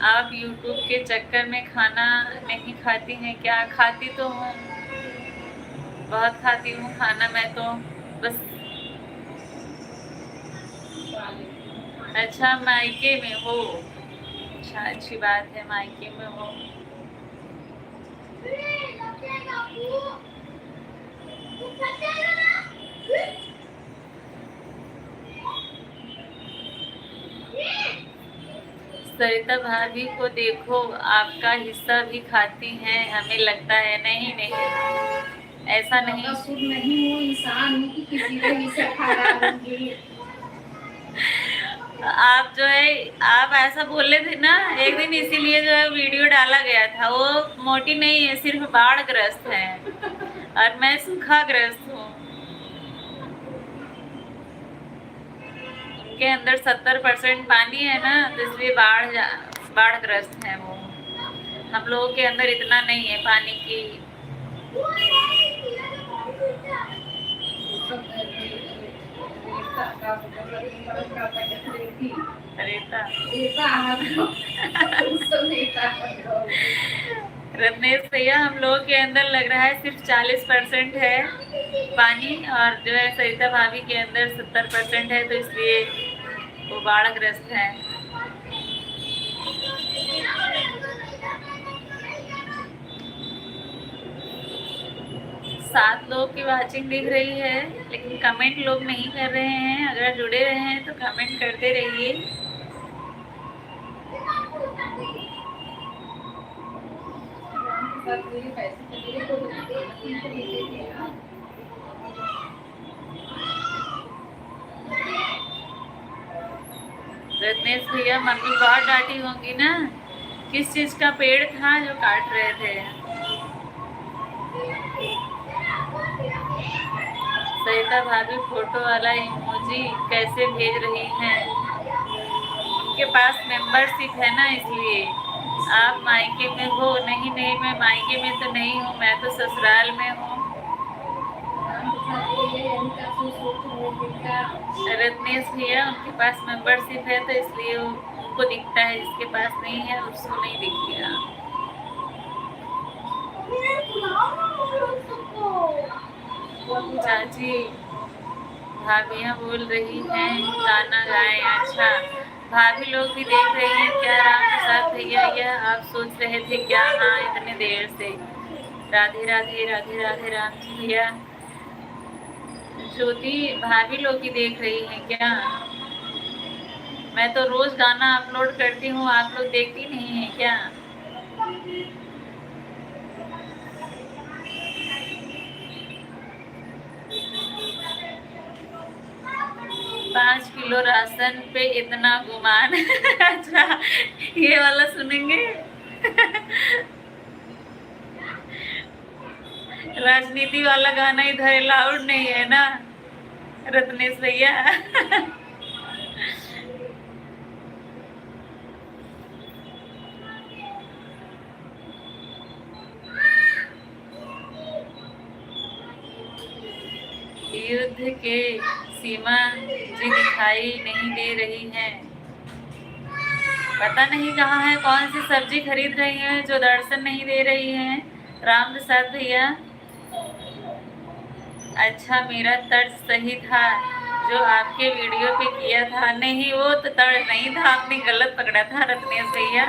आप यूट्यूब के चक्कर में खाना नहीं खाती हैं क्या? खाती तो हूँ, बहुत खाती हूँ खाना मैं तो, बस। अच्छा मायके में हो, अच्छा अच्छी बात है, मायके में हो। सरिता भाभी को देखो, आपका हिस्सा भी खाती हैं, हमें लगता है। नहीं नहीं, ऐसा नहीं। नहीं हूँ, इंसान हूँ कि किसी का हिस्सा खा रहा हूँ। आप जो है आप ऐसा बोले थे ना एक दिन, इसीलिए जो है वीडियो डाला गया था। वो मोटी नहीं है, सिर्फ बाढ़ ग्रस्त है और मैं सूखा ग्रस्त हूँ। उनके अंदर 70% पानी है ना, तो इसलिए बाढ़ ग्रस्त है वो। हम लोगों के अंदर इतना नहीं है पानी की। रत्नेश भैया, हम लोगों के अंदर लग रहा है सिर्फ 40% है पानी, और जो है सरिता भाभी के अंदर 70% है, तो इसलिए वो बाढ़ग्रस्त है। 7 लोग की वाचिंग दिख रही है, लेकिन कमेंट लोग नहीं कर रहे हैं। अगर जुड़े रहे हैं तो कमेंट करते रहिए। बात हुई पैसे तो मेरे को देते थे आप। रत्नेश भैया मम्मी बहुत डांटी होंगी ना, किस चीज का पेड़ था जो काट रहे थे? सरिता भाभी फोटो वाला इमोजी कैसे भेज रही हैं? उनके पास मेंबरशिप है ना, इसलिए। आप मायके में हो? नहीं नहीं, मैं मायके में तो नहीं हूँ, मैं तो ससुराल में हूँ। रत्नेश भैया उनके पास मेंबरशिप है तो इसलिए उनको दिखता है, जिसके पास नहीं है उसको नहीं दिखेगा। चाची भाभियाँ बोल रही हैं गाना गाएं। अच्छा, भाभी लोग भी देख रही हैं क्या? राम प्रसाद भैया, यह आप सोच रहे थे क्या? हाँ, इतने देर से। राधे राधे राधे राधे राम जी भैया। ज्योति भाभी लोग भी देख रही हैं क्या? मैं तो रोज गाना अपलोड करती हूँ, आप लोग देखती नहीं हैं क्या? 5 किलो राशन पे इतना गुमान। अच्छा, ये वाला सुनेंगे। राजनीति वाला गाना इधर अलाउड नहीं है ना रत्नेश भैया। युद्ध के सीमा जी दिखाई नहीं दे रही हैं। पता नहीं कहाँ है, कौन सी सब्जी खरीद रही हैं जो दर्शन नहीं दे रही हैं राम प्रसाद भैया। अच्छा, मेरा तर्ज सही था जो आपके वीडियो पे किया था? नहीं, वो तो तर्ज नहीं था, आपने गलत पकड़ा था रत्नेश भैया।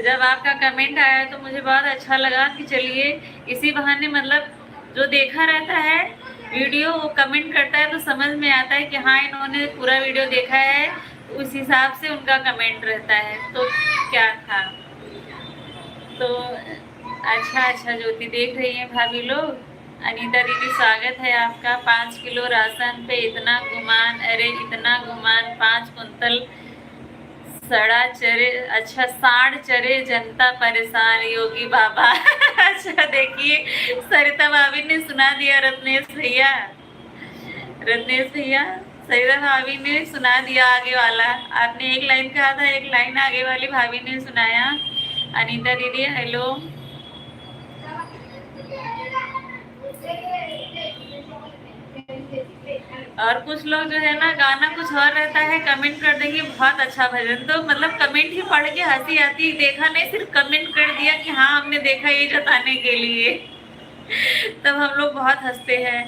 जब आपका कमेंट आया तो मुझे बहुत अच्छा लगा कि चलिए इसी बहाने, मतलब जो देखा रहता है वीडियो वो कमेंट करता है तो समझ में आता है कि हाँ इन्होंने पूरा वीडियो देखा है, उस हिसाब से उनका कमेंट रहता है। तो क्या था तो अच्छा अच्छा, ज्योति देख रही हैं भाभी लोग। अनीता दीदी स्वागत है आपका। 5 किलो राशन पे इतना गुमान, अरे इतना गुमान, 5 कुंतल सड़ा चरे, अच्छा साढ़ चरे जनता परेशान योगी बाबा। अच्छा देखिए, सरिता भाभी ने सुना दिया रत्नेश भैया। रत्नेश भैया, सरिता भाभी ने सुना दिया आगे वाला। आपने एक लाइन कहा था, एक लाइन आगे वाली भाभी ने सुनाया। अनीता दीदी हेलो। और कुछ लोग जो है ना, गाना कुछ और रहता है, कमेंट कर देंगे बहुत अच्छा भजन, तो मतलब कमेंट ही पढ़ के हंसी आती, देखा नहीं, सिर्फ कमेंट कर दिया कि हाँ हमने देखा, ये जताने के लिए। तब हम लोग बहुत हंसते हैं।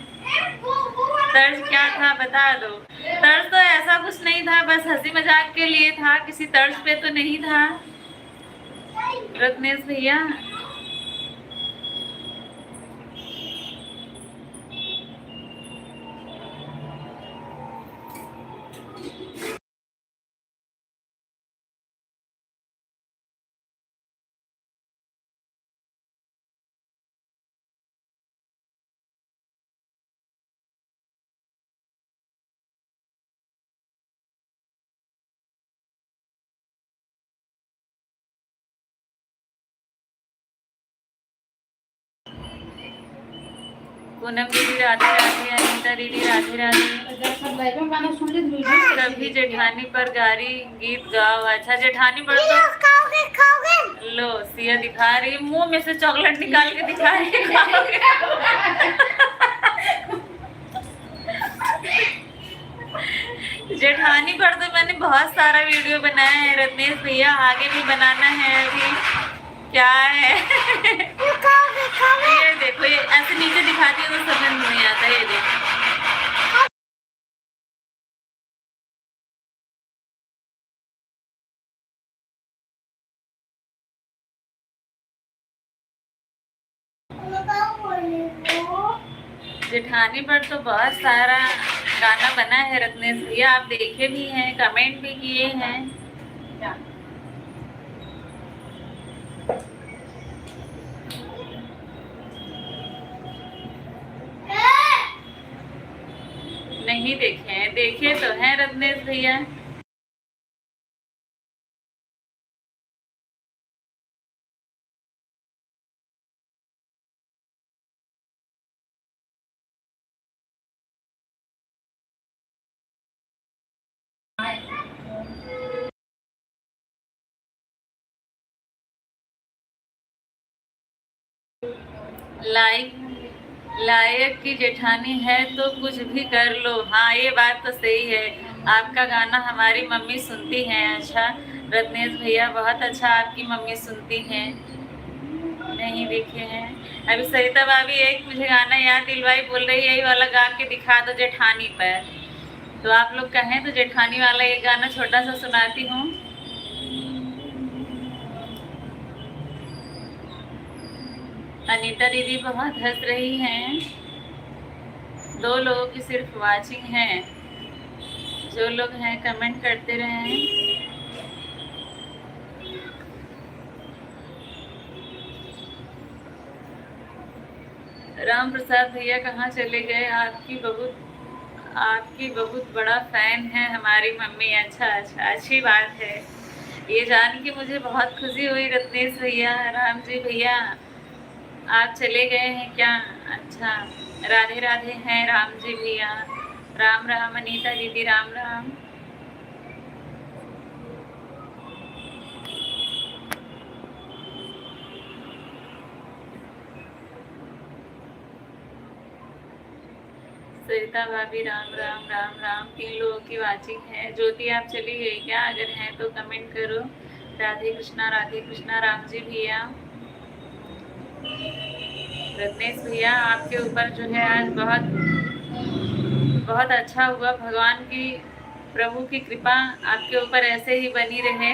तर्ज क्या था बता दो। तर्ज तो ऐसा कुछ नहीं था, बस हंसी मजाक के लिए था, किसी तर्ज पे तो नहीं था रत्नेश भैया। पूनम दीदी राधे राधे, अनीता दीदी राधे राधे। कभी जेठानी पर गारी गीत गाओ। अच्छा, जेठानी पर तो लो सिया दिखा रही, मुंह में से चॉकलेट निकाल के दिखा रही। जेठानी पर तो मैंने बहुत सारा वीडियो बनाया है रत्नेश भैया, आगे भी बनाना है। अभी क्या है? ये देखो, ये ऐसे नीचे दिखाती है तो समझ नहीं आता। ये देखो, जेठानी पर तो बहुत सारा गाना बना है रत्नेश भैया, आप देखे भी हैं, कमेंट भी किए हैं। नहीं देखे हैं, देखे तो हैं रत्नेश भैया। लाइक लायक की जेठानी है तो कुछ भी कर लो। हाँ ये बात तो सही है, आपका गाना हमारी मम्मी सुनती हैं। अच्छा रत्नेश भैया बहुत अच्छा, आपकी मम्मी सुनती हैं। नहीं देखे हैं। अभी सरिता भाभी एक मुझे गाना याद दिलवाई, बोल रही है यही वाला गा के दिखा दो जेठानी पर। तो आप लोग कहें तो जेठानी वाला एक गाना छोटा सा सुनाती हूँ। अनीता दीदी बहुत हंस रही हैं। 2 लोगों की सिर्फ वाचिंग है, जो लोग हैं कमेंट करते रहें। राम प्रसाद भैया कहाँ चले गए? आपकी बहुत बड़ा फैन है हमारी मम्मी। अच्छा अच्छा, अच्छी बात है, ये जान के मुझे बहुत खुशी हुई। रत्नेश भैया, राम जी भैया, आप चले गए हैं क्या? अच्छा, राधे राधे हैं राम जी भैया। राम राम अनीता दीदी, राम राम। सरिता भाभी, राम राम राम राम। 3 लोगों की वाचिंग है। ज्योति आप चली गई क्या? अगर हैं तो कमेंट करो। राधे कृष्णा राम जी भैया। रत्नेश भैया आपके ऊपर जो है आज बहुत बहुत अच्छा हुआ। भगवान की, प्रभु की कृपा आपके ऊपर ऐसे ही बनी रहे।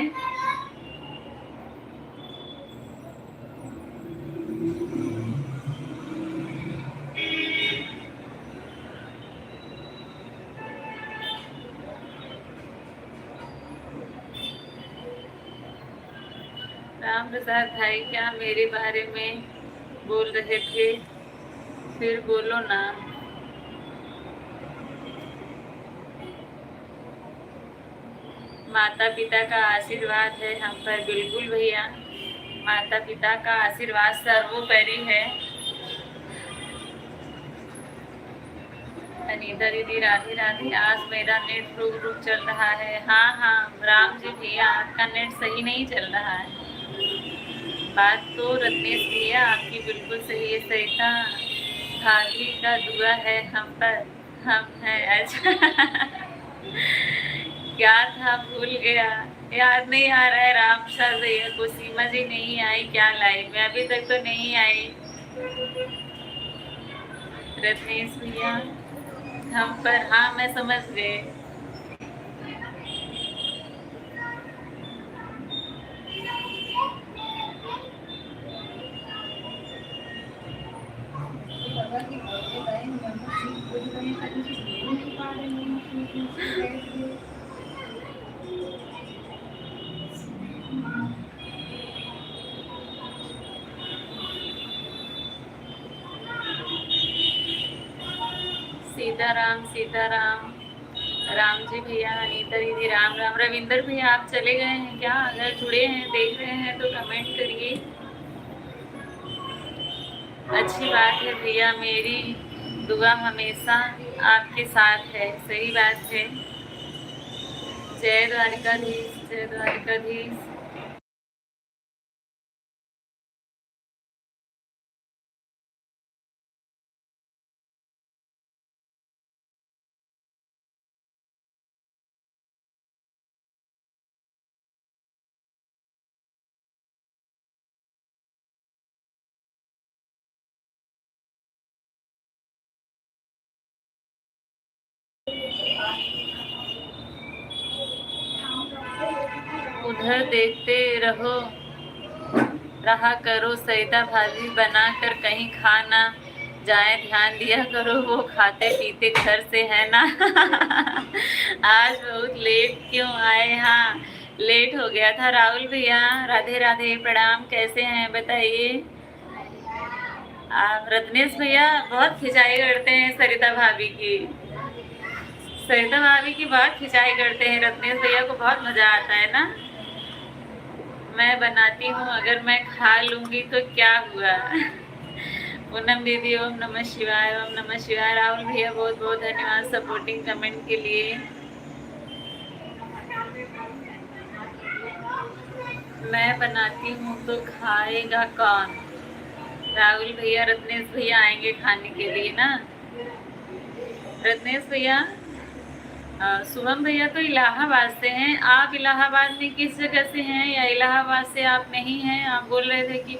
राम प्रसाद भाई क्या मेरे बारे में बोल रहे थे? फिर बोलो ना। माता पिता का आशीर्वाद है हम पर। बिल्कुल भैया, माता पिता का आशीर्वाद सर्वोपरि है। अनीता दीदी राधे राधे। आज मेरा नेट रुक रुक चल रहा है। हाँ हाँ राम जी भैया, आपका नेट सही नहीं चल रहा है। बात तो रत्नेश भैया आपकी बिल्कुल सही है। सरिता भाभी का दुआ है हम पर, हम हैं। अच्छा क्या था, भूल गया, याद नहीं आ रहा है। राम प्रसाद भैया को। सीमा जी नहीं आई क्या लाइव में? अभी तक तो नहीं आई। रत्नेश भैया हम पर, हाँ मैं समझ गए। सीताराम राम जी भैया, अनीता दीदी राम राम। रविंदर भैया आप चले गए हैं क्या? अगर जुड़े हैं, देख रहे हैं तो कमेंट करिए। अच्छी बात है भैया, मेरी दुआ हमेशा आपके साथ है। सही बात है। जय द्वारिकाधीश, जय द्वारिकाधीश। उधर देखते रहा करो। सरिता भाभी बना कर कहीं खा ना जाए, ध्यान दिया करो। वो खाते पीते घर से है ना आज बहुत लेट क्यों आए? हाँ लेट हो गया था। राहुल भैया राधे राधे, प्रणाम। कैसे हैं बताइए आप? रत्नेश भैया बहुत खिंचाई करते हैं सरिता भाभी की। सरिता भाभी की बहुत खिंचाई करते हैं, रत्नेश भैया को बहुत मजा आता है ना। मैं बनाती हूँ, अगर मैं खा लूंगी तो क्या हुआ। पूनम दीदी ओम नमः शिवाय, ओम नमः शिवाय। राहुल भैया बहुत बहुत धन्यवाद सपोर्टिंग कमेंट के लिए। मैं बनाती हूँ तो खाएगा कौन? राहुल भैया रत्नेश भैया आएंगे खाने के लिए ना। रत्नेश भैया, शुभम भैया तो इलाहाबाद से हैं। आप इलाहाबाद में किस जगह से हैं, या इलाहाबाद से आप नहीं हैं? आप बोल रहे थे कि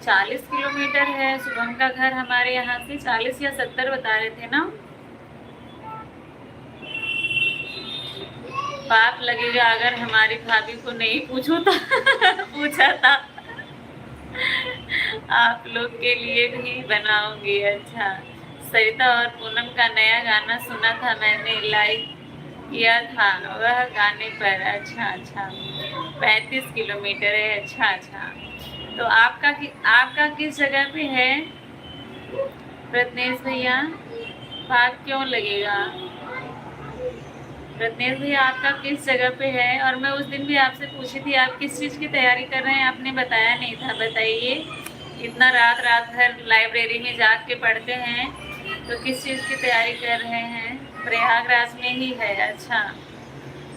40 किलोमीटर है शुभम का घर हमारे यहाँ से, 40 या 70 बता रहे थे ना। पाप लगेगा अगर हमारी भाभी को नहीं पूछूं तो। पूछा था। आप लोग के लिए भी बनाऊंगी। अच्छा, सरिता और पूनम का नया गाना सुना था मैंने, लाइक किया था वह गाने पर। अच्छा, 35 किलोमीटर है। अच्छा, तो आपका किस जगह पे है रत्नेश भैया? पाप क्यों लगेगा? रत्नेश भैया आपका किस जगह पे है? और मैं उस दिन भी आपसे पूछी थी आप किस चीज़ की तैयारी कर रहे हैं, आपने बताया नहीं था। बताइए, इतना रात भर लाइब्रेरी में जाग के पढ़ते हैं, तो किस चीज़ की तैयारी कर रहे हैं? प्रयागराज में ही है। अच्छा,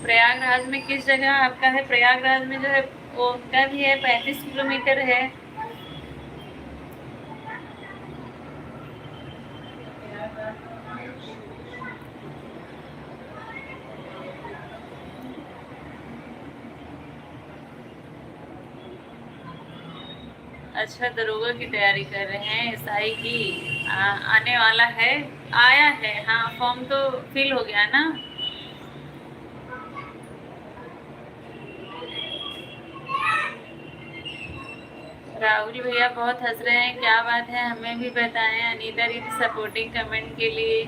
प्रयागराज में किस जगह आपका है? प्रयागराज में जो है वो उनका भी है, 35 किलोमीटर है। अच्छा, दरोगा की तैयारी कर रहे हैं, एसआई की। आने वाला है, आया है। हाँ, फॉर्म तो फिल हो गया ना। राहुल भैया बहुत हंस रहे हैं, क्या बात है? हमें भी बताएं। अनीता दीदी सपोर्टिंग कमेंट के लिए।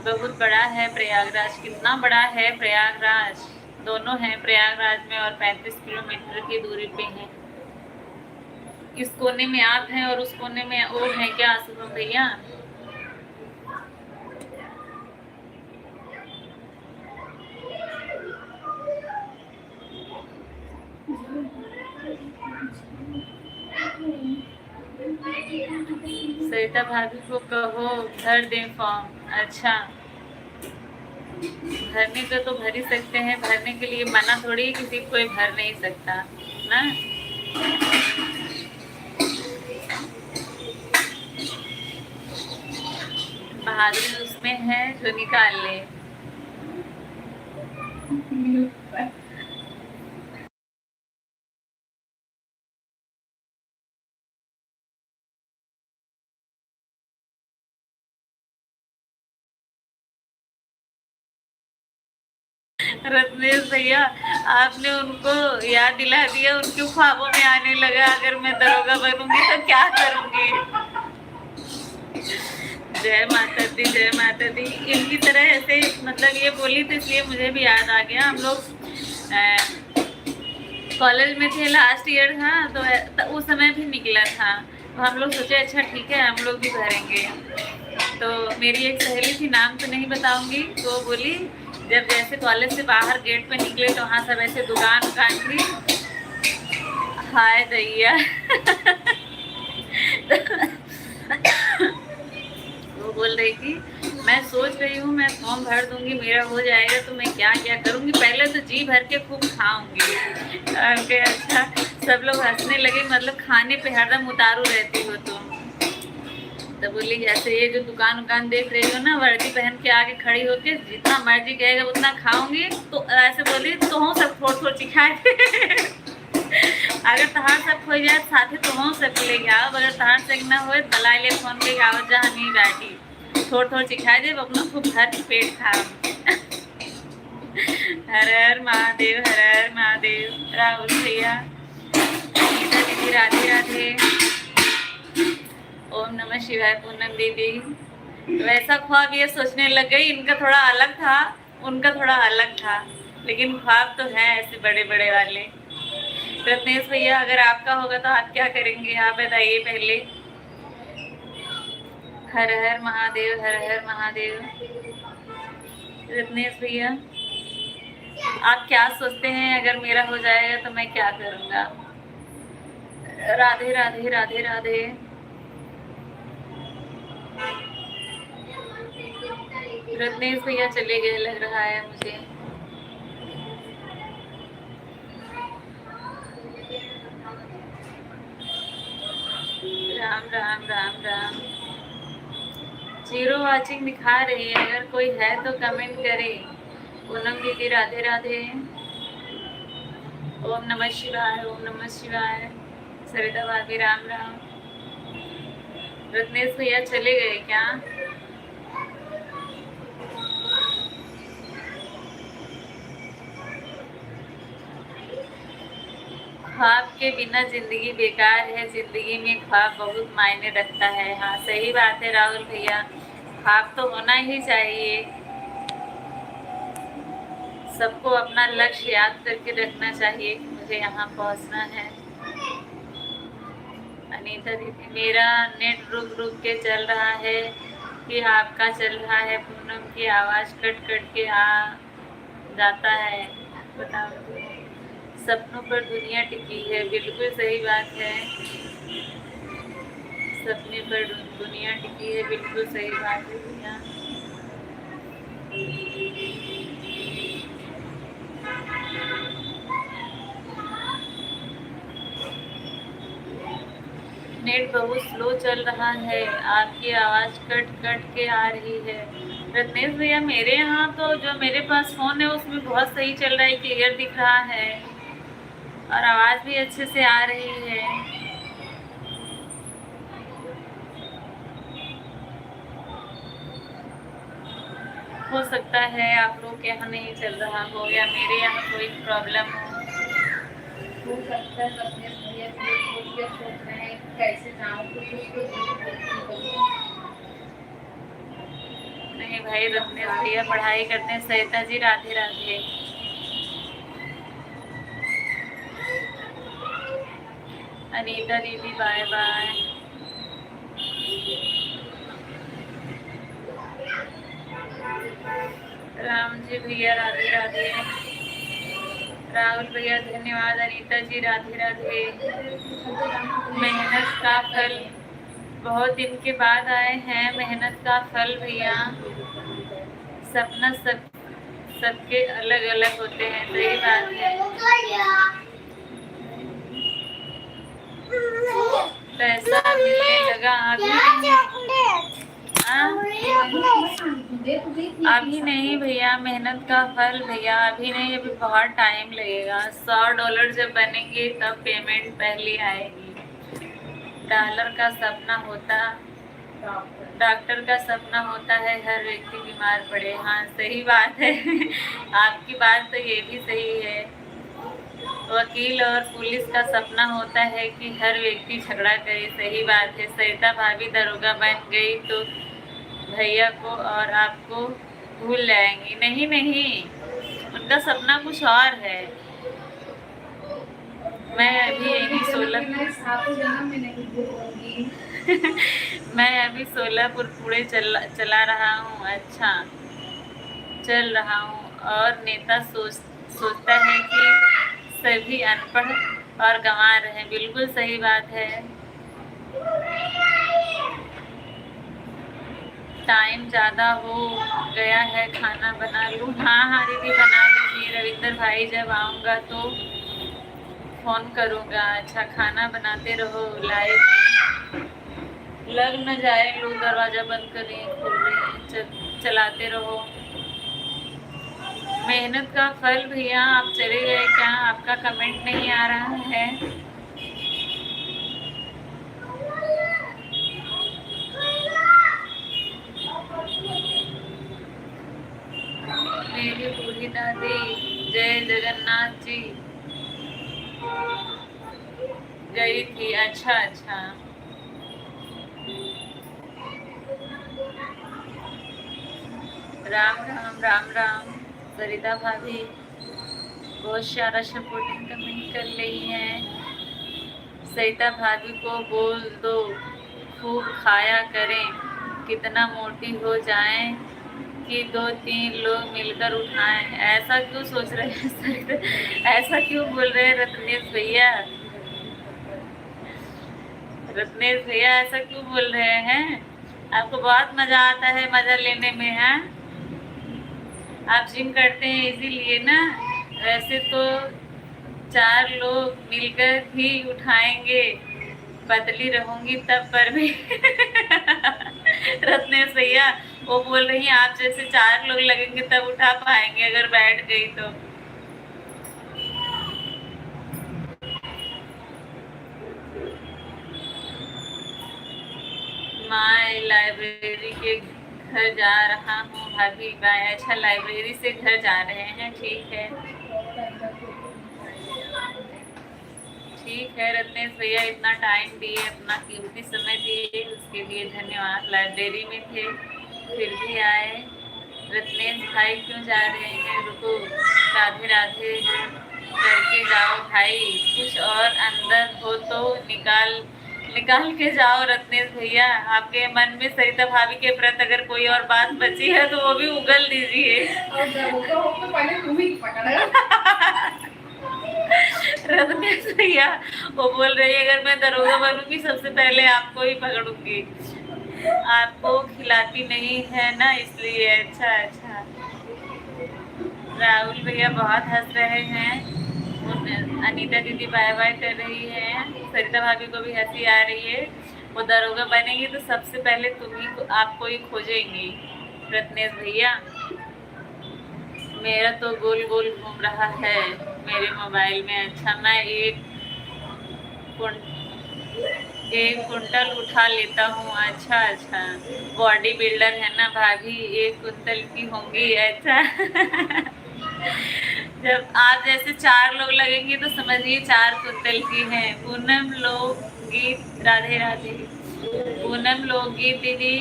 बहुत बड़ा है प्रयागराज। कितना बड़ा है प्रयागराज? दोनों हैं प्रयागराज में और 35 किलोमीटर की दूरी पे हैं। इस कोने में आप हैं और उस कोने में वो है क्या शुभम भैया? सरिता भाभी को कहो भर दें फॉर्म। अच्छा, भरने का तो भर ही सकते हैं, भरने के लिए मना थोड़ी किसी कोई भर नहीं सकता ना। बहादुरी उसमें है जो निकाल ले। रत्नेश भैया, आपने उनको याद दिला दिया, उनके ख्वाबों में आने लगा अगर मैं दरोगा बनूंगी तो क्या करूंगी। जय माता दी, जय माता दी। इनकी तरह ऐसे मतलब ये बोली तो इसलिए मुझे भी याद आ गया। हम लोग कॉलेज में थे, लास्ट ईयर था, तो उस समय भी निकला था, तो हम लोग सोचे अच्छा ठीक है हम लोग भी भरेंगे। तो मेरी एक सहेली थी, नाम तो नहीं बताऊंगी, तो बोली जब जैसे कॉलेज से बाहर गेट पे निकले तो वहाँ सब ऐसे दुकान थी। हाय दैया। वो बोल रही थी मैं सोच रही हूँ मैं फॉर्म भर दूंगी, मेरा हो जाएगा तो मैं क्या क्या करूँगी, पहले तो जी भर के खूब खाऊंगी। अच्छा, सब लोग हंसने लगे, मतलब खाने पे हरदम उतारू रहती हो तुम। तो बोली जैसे ये जो दुकान देख रही हो ना, वर्दी पहन के आगे खड़ी होके जितना मर्जी कहेगा उतना खाऊंगी। तो ऐसे बोली तो हम सब थोड़ चिखाए। अगर तहार सब हो जाए साथे तो हम सब ले आओ, अगर तहार से ना हो भला ले फोन पे आवत जा नहीं बैठी, थोड़ चिखाए दे अपना खूब भर के पेट खा। हर हर महादेव, हर हर महादेव। राहुल भैया, गीता दीदी राधे राधे, ओम नमः शिवाय। पूनम दीदी, वैसा ख्वाब ये सोचने लग गई, इनका थोड़ा अलग था, उनका थोड़ा अलग था, लेकिन ख्वाब तो है ऐसे बड़े बड़े वाले। रत्नेश भैया, अगर आपका होगा तो आप क्या करेंगे, आप बताइए पहले। हर हर महादेव, हर हर महादेव। रत्नेश भैया, आप क्या सोचते हैं अगर मेरा हो जाएगा तो मैं क्या करूँगा? राधे राधे राधे राधे। रत्नेश भैया चले गए लग रहा है मुझे। राम राम राम राम। 0 वाचिंग दिखा रही है, अगर कोई है तो कमेंट करे। पूनम दीदी राधे राधे। ओम नमः शिवाय, ओम नमः शिवाय। सरिता भाभी राम राम। रत्नेश भैया चले गए क्या? ख्वाब के बिना जिंदगी बेकार है, जिंदगी में ख्वाब बहुत मायने रखता है। हाँ सही बात है राहुल भैया, ख्वाब तो होना ही चाहिए। सबको अपना लक्ष्य याद करके रखना चाहिए कि मुझे यहाँ पहुँचना है। अनीता दीदी, मेरा नेट रुक रुक के चल रहा है कि आपका चल रहा है? पूनम की आवाज़ कट कट के आ जाता है, बताओ। सपनों पर दुनिया टिकी है, बिल्कुल सही बात है। सपने पर दुनिया टिकी है, बिल्कुल सही बात है भैया। नेट बहुत स्लो चल रहा है, आपकी आवाज़ कट कट के आ रही है। रत्नेश भैया, मेरे यहाँ तो जो मेरे पास फ़ोन है उसमें बहुत सही चल रहा है, क्लियर दिख रहा है और आवाज़ भी अच्छे से आ रही है। हो सकता है आप लोग के यहाँ नहीं चल रहा हो या मेरे यहाँ कोई प्रॉब्लम हो सकता है। रत्नेश भैया ये सोच रहे हैं कि कैसे जाऊँ, तो कुछ नहीं भाई, रत्नेश भैया पढ़ाई करते हैं। सरिता जी राधे राधे। अनीता दीदी बाय बाय। राम जी भैया राधे राधे। राहुल भैया धन्यवाद। अनीता जी राधे राधे। मेहनत का फल, बहुत दिन के बाद आए हैं। मेहनत का फल भैया, सपना सबके अलग अलग होते हैं, सही बात है। पैसा मिलने लगा अभी नहीं भैया, मेहनत का फल भैया अभी नहीं, अभी बहुत टाइम लगेगा। $100 जब बनेंगे तब पेमेंट पहले आएगी। डॉलर का सपना होता, डॉक्टर का सपना होता है हर व्यक्ति बीमार पड़े। हाँ सही बात है आपकी बात तो ये भी सही है। वकील और पुलिस का सपना होता है कि हर व्यक्ति झगड़ा करे, सही बात है। सरिता भाभी दरोगा बन गई तो भैया को और आपको भूल जाएंगी। नहीं नहीं, उनका सपना कुछ और है। मैं अभी यही 16 में नहीं भूलूंगी मैं अभी 16 पूरे चला रहा हूँ। अच्छा, चल रहा हूँ। और नेता सोचता है कि सभी अनपढ़ और गंवा रहे। बिल्कुल सही बात है। टाइम ज़्यादा हो गया है, खाना बना लूँ? हाँ हाँ दीदी बना लीजिए। रविंदर भाई जब आऊँगा तो फ़ोन करूँगा। अच्छा, खाना बनाते रहो, लाइव लग न जाए। लोग दरवाज़ा बंद कर रहे हैं, खोल रहे हैं, चलाते रहो। मेहनत का फल भैया, आप चले गए क्या? आपका कमेंट नहीं आ रहा है। मेरी बूढ़ी दादी जय जगन्नाथ जी गई थी। अच्छा अच्छा, राम राम राम राम। सरिता भाभी बहुत सारा सपोर्टिंग कमेंट कर रही है। सरिता भाभी को बोल दो खूब खाया करें, कितना मोटी हो जाएं कि 2-3 लोग मिलकर उठाएं। ऐसा क्यों सोच रहे हैं सर? ऐसा क्यों बोल रहे हैं रत्नेश भैया? रत्नेश भैया ऐसा क्यों बोल रहे हैं? आपको बहुत मजा आता है मजा लेने में, है? आप जिम करते हैं इसीलिए ना। वैसे तो 4 लोग मिलकर ही उठाएंगे, पतली रहूंगी तब पर भी। रत्नेश भैया वो बोल रही हैं आप जैसे 4 लोग लगेंगे तब उठा पाएंगे अगर बैठ गई तो। मैं लाइब्रेरी के घर जा रहा हूँ भाभी बाय। अच्छा, लाइब्रेरी से घर जा रहे हैं, ठीक है। ठीक है रत्नेश भैया, इतना टाइम दिए, अपना कीमती समय दिए, उसके लिए धन्यवाद। लाइब्रेरी में थे फिर भी आए। रत्नेश भाई क्यों जा रहे हैं? रुको, राधे राधे करके जाओ भाई, कुछ और अंदर हो तो निकाल के जाओ। रत्नेश भैया आपके मन में सरिता भाभी के प्रति अगर कोई और बात बची है तो वो भी उगल दीजिए। रत्नेश भैया वो बोल रही है अगर मैं दरोगा बनूंगी सबसे पहले आपको ही पकड़ूंगी। आपको खिलाती नहीं है ना इसलिए। अच्छा अच्छा। राहुल भैया बहुत हंस रहे हैं। अनीता दीदी बाय बाय कर रही है। सरिता भाभी को भी हंसी आ रही है। वो दरोगा बनेंगी तो सबसे पहले आपको ही खोजेंगी रत्नेश भैया। मेरा तो गोल गोल घूम रहा है मेरे मोबाइल में। अच्छा, मैं एक कुंटल उठा लेता हूँ। अच्छा अच्छा, बॉडी बिल्डर है ना भाभी, 1 कुंटल की होंगी। अच्छा। जब आप जैसे 4 लोग लगेंगे तो समझिए 4 कुंटल की हैं। पूनम लोकगीत, राधे राधे। पूनम लोकगीत दीदी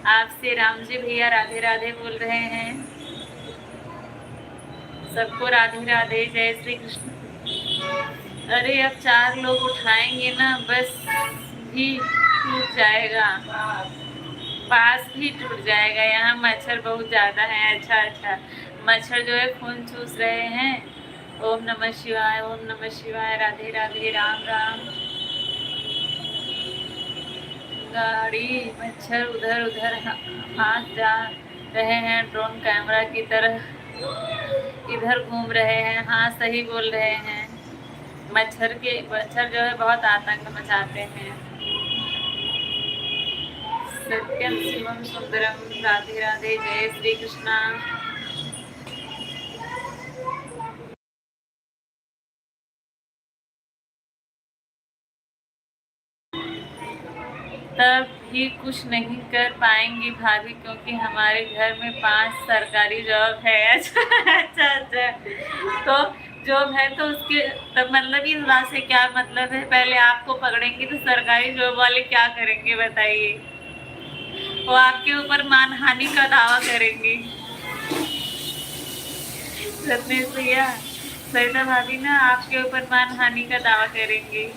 आपसे रामजी भैया राधे राधे बोल रहे हैं। सबको राधे राधे, जय श्री कृष्ण। अरे अब 4 लोग उठाएंगे ना बस भी टूट जाएगा, पास भी टूट जाएगा। यहाँ मच्छर बहुत ज़्यादा है। अच्छा अच्छा, मच्छर जो है खून चूस रहे हैं। ओम नमः शिवाय, ओम नमः शिवाय, राधे राधे, राम राम। गाड़ी मच्छर उधर उधर हाथ जा रहे हैं, ड्रोन कैमरा की तरह इधर घूम रहे हैं। हाँ सही बोल रहे हैं। मच्छर जो है बहुत आतंक मचाते हैं। सत्यम शिवम सुंदरम, राधे राधे, जय श्री कृष्णा। तब भी कुछ नहीं कर पाएंगी भाभी क्योंकि हमारे घर में 5 सरकारी जॉब है। अच्छा अच्छा अच्छा, तो जॉब है तो उसके तब मतलब इस बात से क्या मतलब है? पहले आपको पकड़ेंगे तो सरकारी जॉब वाले क्या करेंगे बताइए? वो आपके ऊपर मानहानि का दावा करेंगे। रत्नेश भैया, सरिता भाभी ना आपके ऊपर मानहानि का दावा करेंगे।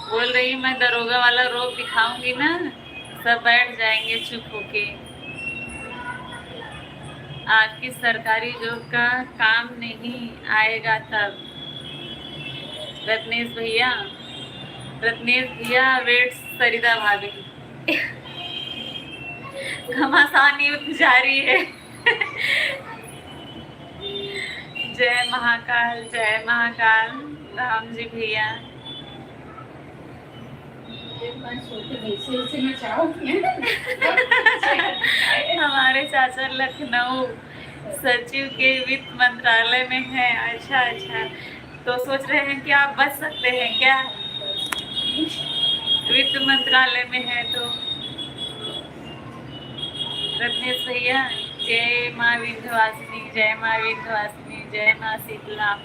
बोल रही मैं दरोगा वाला रोब दिखाऊंगी ना, सब बैठ जाएंगे चुप होके। आपकी सरकारी जॉब का काम नहीं आएगा तब। रत्नेश भैया वेट सरिता भाभी। घमासान युद्ध जारी है। जय महाकाल, जय महाकाल। राम जी भैया हमारे चाचा लखनऊ सचिव के वित्त मंत्रालय में है। अच्छा अच्छा, तो सोच रहे हैं कि आप बच सकते हैं क्या? वित्त मंत्रालय में है तो। रत्नेश भैया, जय माँ विंध्यवासिनी, जय माँ विंध्यवासिनी, जय माँ शीतला।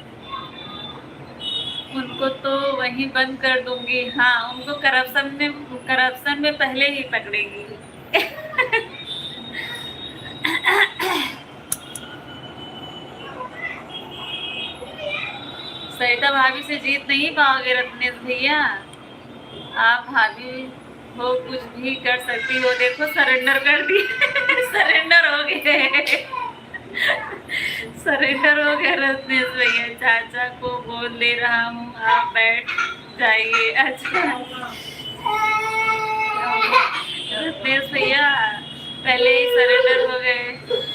उनको तो वहीं बंद कर दूंगी। हाँ, उनको करप्शन में पहले ही पकड़ेगी। सरिता भाभी से जीत नहीं पाओगे रत्नेश भैया। आप भाभी हो, कुछ भी कर सकती हो। देखो सरेंडर कर दी सरेंडर हो गए सरेंडर हो गया रत्नेश भैया। चाचा को बोल दे रहा हूँ आप बैठ जाइए। अच्छा रत्नेश भैया पहले ही सरेंडर हो गए।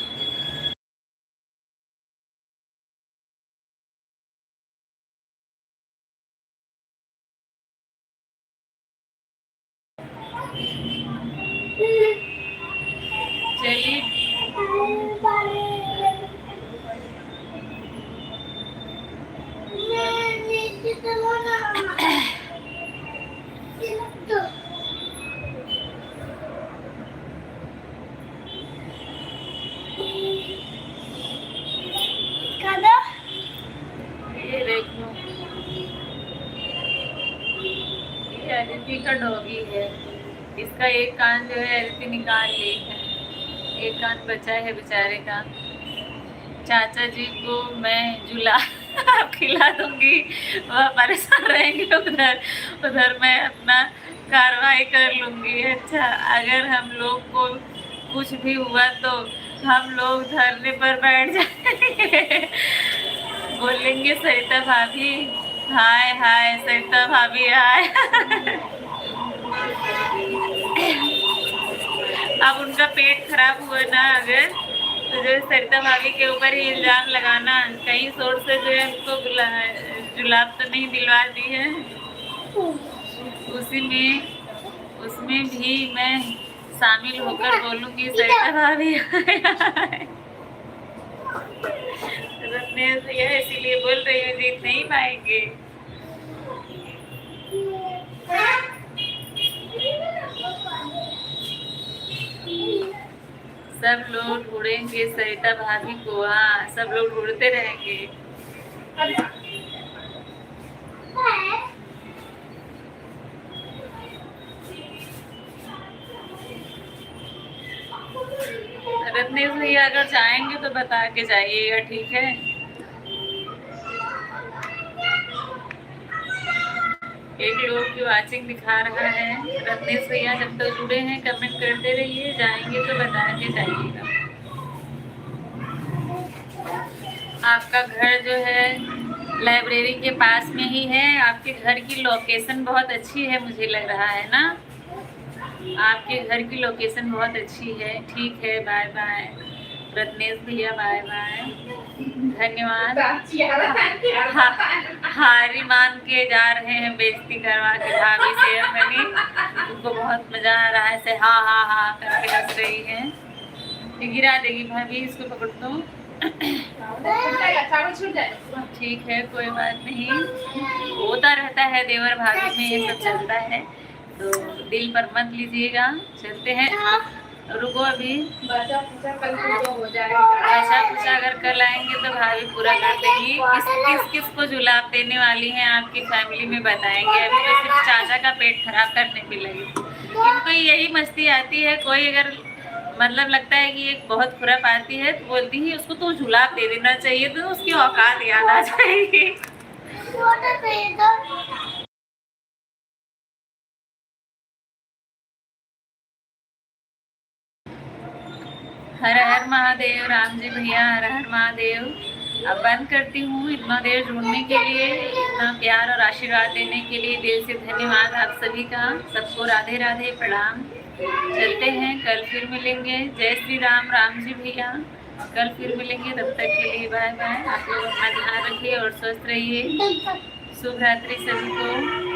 चलिए ये देखो ये अदिति का डॉगी है। इसका एक कान जो है अदिति निकाल ली है, एक कान बचा है बेचारे का। चाचा जी को मैं जुला खिला दूंगी, वह परेशान रहेंगे, उधर उधर मैं अपना कार्रवाई कर लूंगी। अच्छा अगर हम लोग को कुछ भी हुआ तो हम लोग धरने पर बैठ जाएंगे बोलेंगे सरिता भाभी हाय हाय, सरिता भाभी हाय अब उनका पेट खराब हुआ ना अगर, तो जो सरिता भाभी के ऊपर ही इल्जाम लगाना, कहीं शोर से जो है उनको जुलाब तो नहीं दिलवा दी है। उसमें भी मैं शामिल होकर बोलूंगी सरिता भाभी रत्नेश भैया इसीलिए बोल रही हूँ जीत नहीं पाएंगे। सब लोग ढूंढेंगे सरिता भाभी को। हाँ सब लोग ढूंढते रहेंगे। रत्नेश भैया अगर जाएंगे तो बता के जाइएगा, ठीक है। एक लोग की वाचिंग दिखा रहा है। रत्नेश भैया जब तक जुड़े हैं कमेंट करते रहिए, जाएंगे तो बता के जाइएगा। आपका घर जो है लाइब्रेरी के पास में ही है। आपके घर की लोकेशन बहुत अच्छी है, मुझे लग रहा है ना। आपके घर की लोकेशन बहुत अच्छी है। ठीक है बाय बाय रत्नेश भैया, बाय बाय, धन्यवाद। हारी मान के जा रहे हैं बेइज्जती करवा के भाभी से अपनी। उनको बहुत मजा आ रहा है, से हाँ हाँ हाँ करके हंस रही है। गिरा देगी भाभी, इसको पकड़ दो। ठीक है कोई बात नहीं, होता रहता है देवर भाभी में, ये सब चलता है, तो दिल पर मत लीजिएगा। चलते हैं, रुको अभी। बचा पूछा कल तो हो जाएगा। बचा पूछा अगर कल आएंगे तो भाभी पूरा कर देगी। किस को जुलाब देने वाली हैं आपकी फैमिली में बताएंगे। अभी तो सिर्फ चाचा का पेट खराब करने पे लगी। इनको यही मस्ती आती है। कोई अगर मतलब लगता है कि एक बहुत खुराप आती है तो बोलती है उसको तो जुलाब दे देना चाहिए, तो उसकी औकात याद आ जाएगी। हर हर महादेव। राम जी भैया हर हर महादेव। अब बंद करती हूँ। इतना देर जुड़ने के लिए, इतना प्यार और आशीर्वाद देने के लिए दिल से धन्यवाद आप सभी का। सबको राधे राधे प्रणाम। चलते हैं, कल फिर मिलेंगे। जय श्री राम। राम जी भैया कल फिर मिलेंगे, तब तक के लिए बाय बाय। आप लोग अपना ध्यान रखिए और स्वस्थ रहिए। शुभ रात्रि सभी को।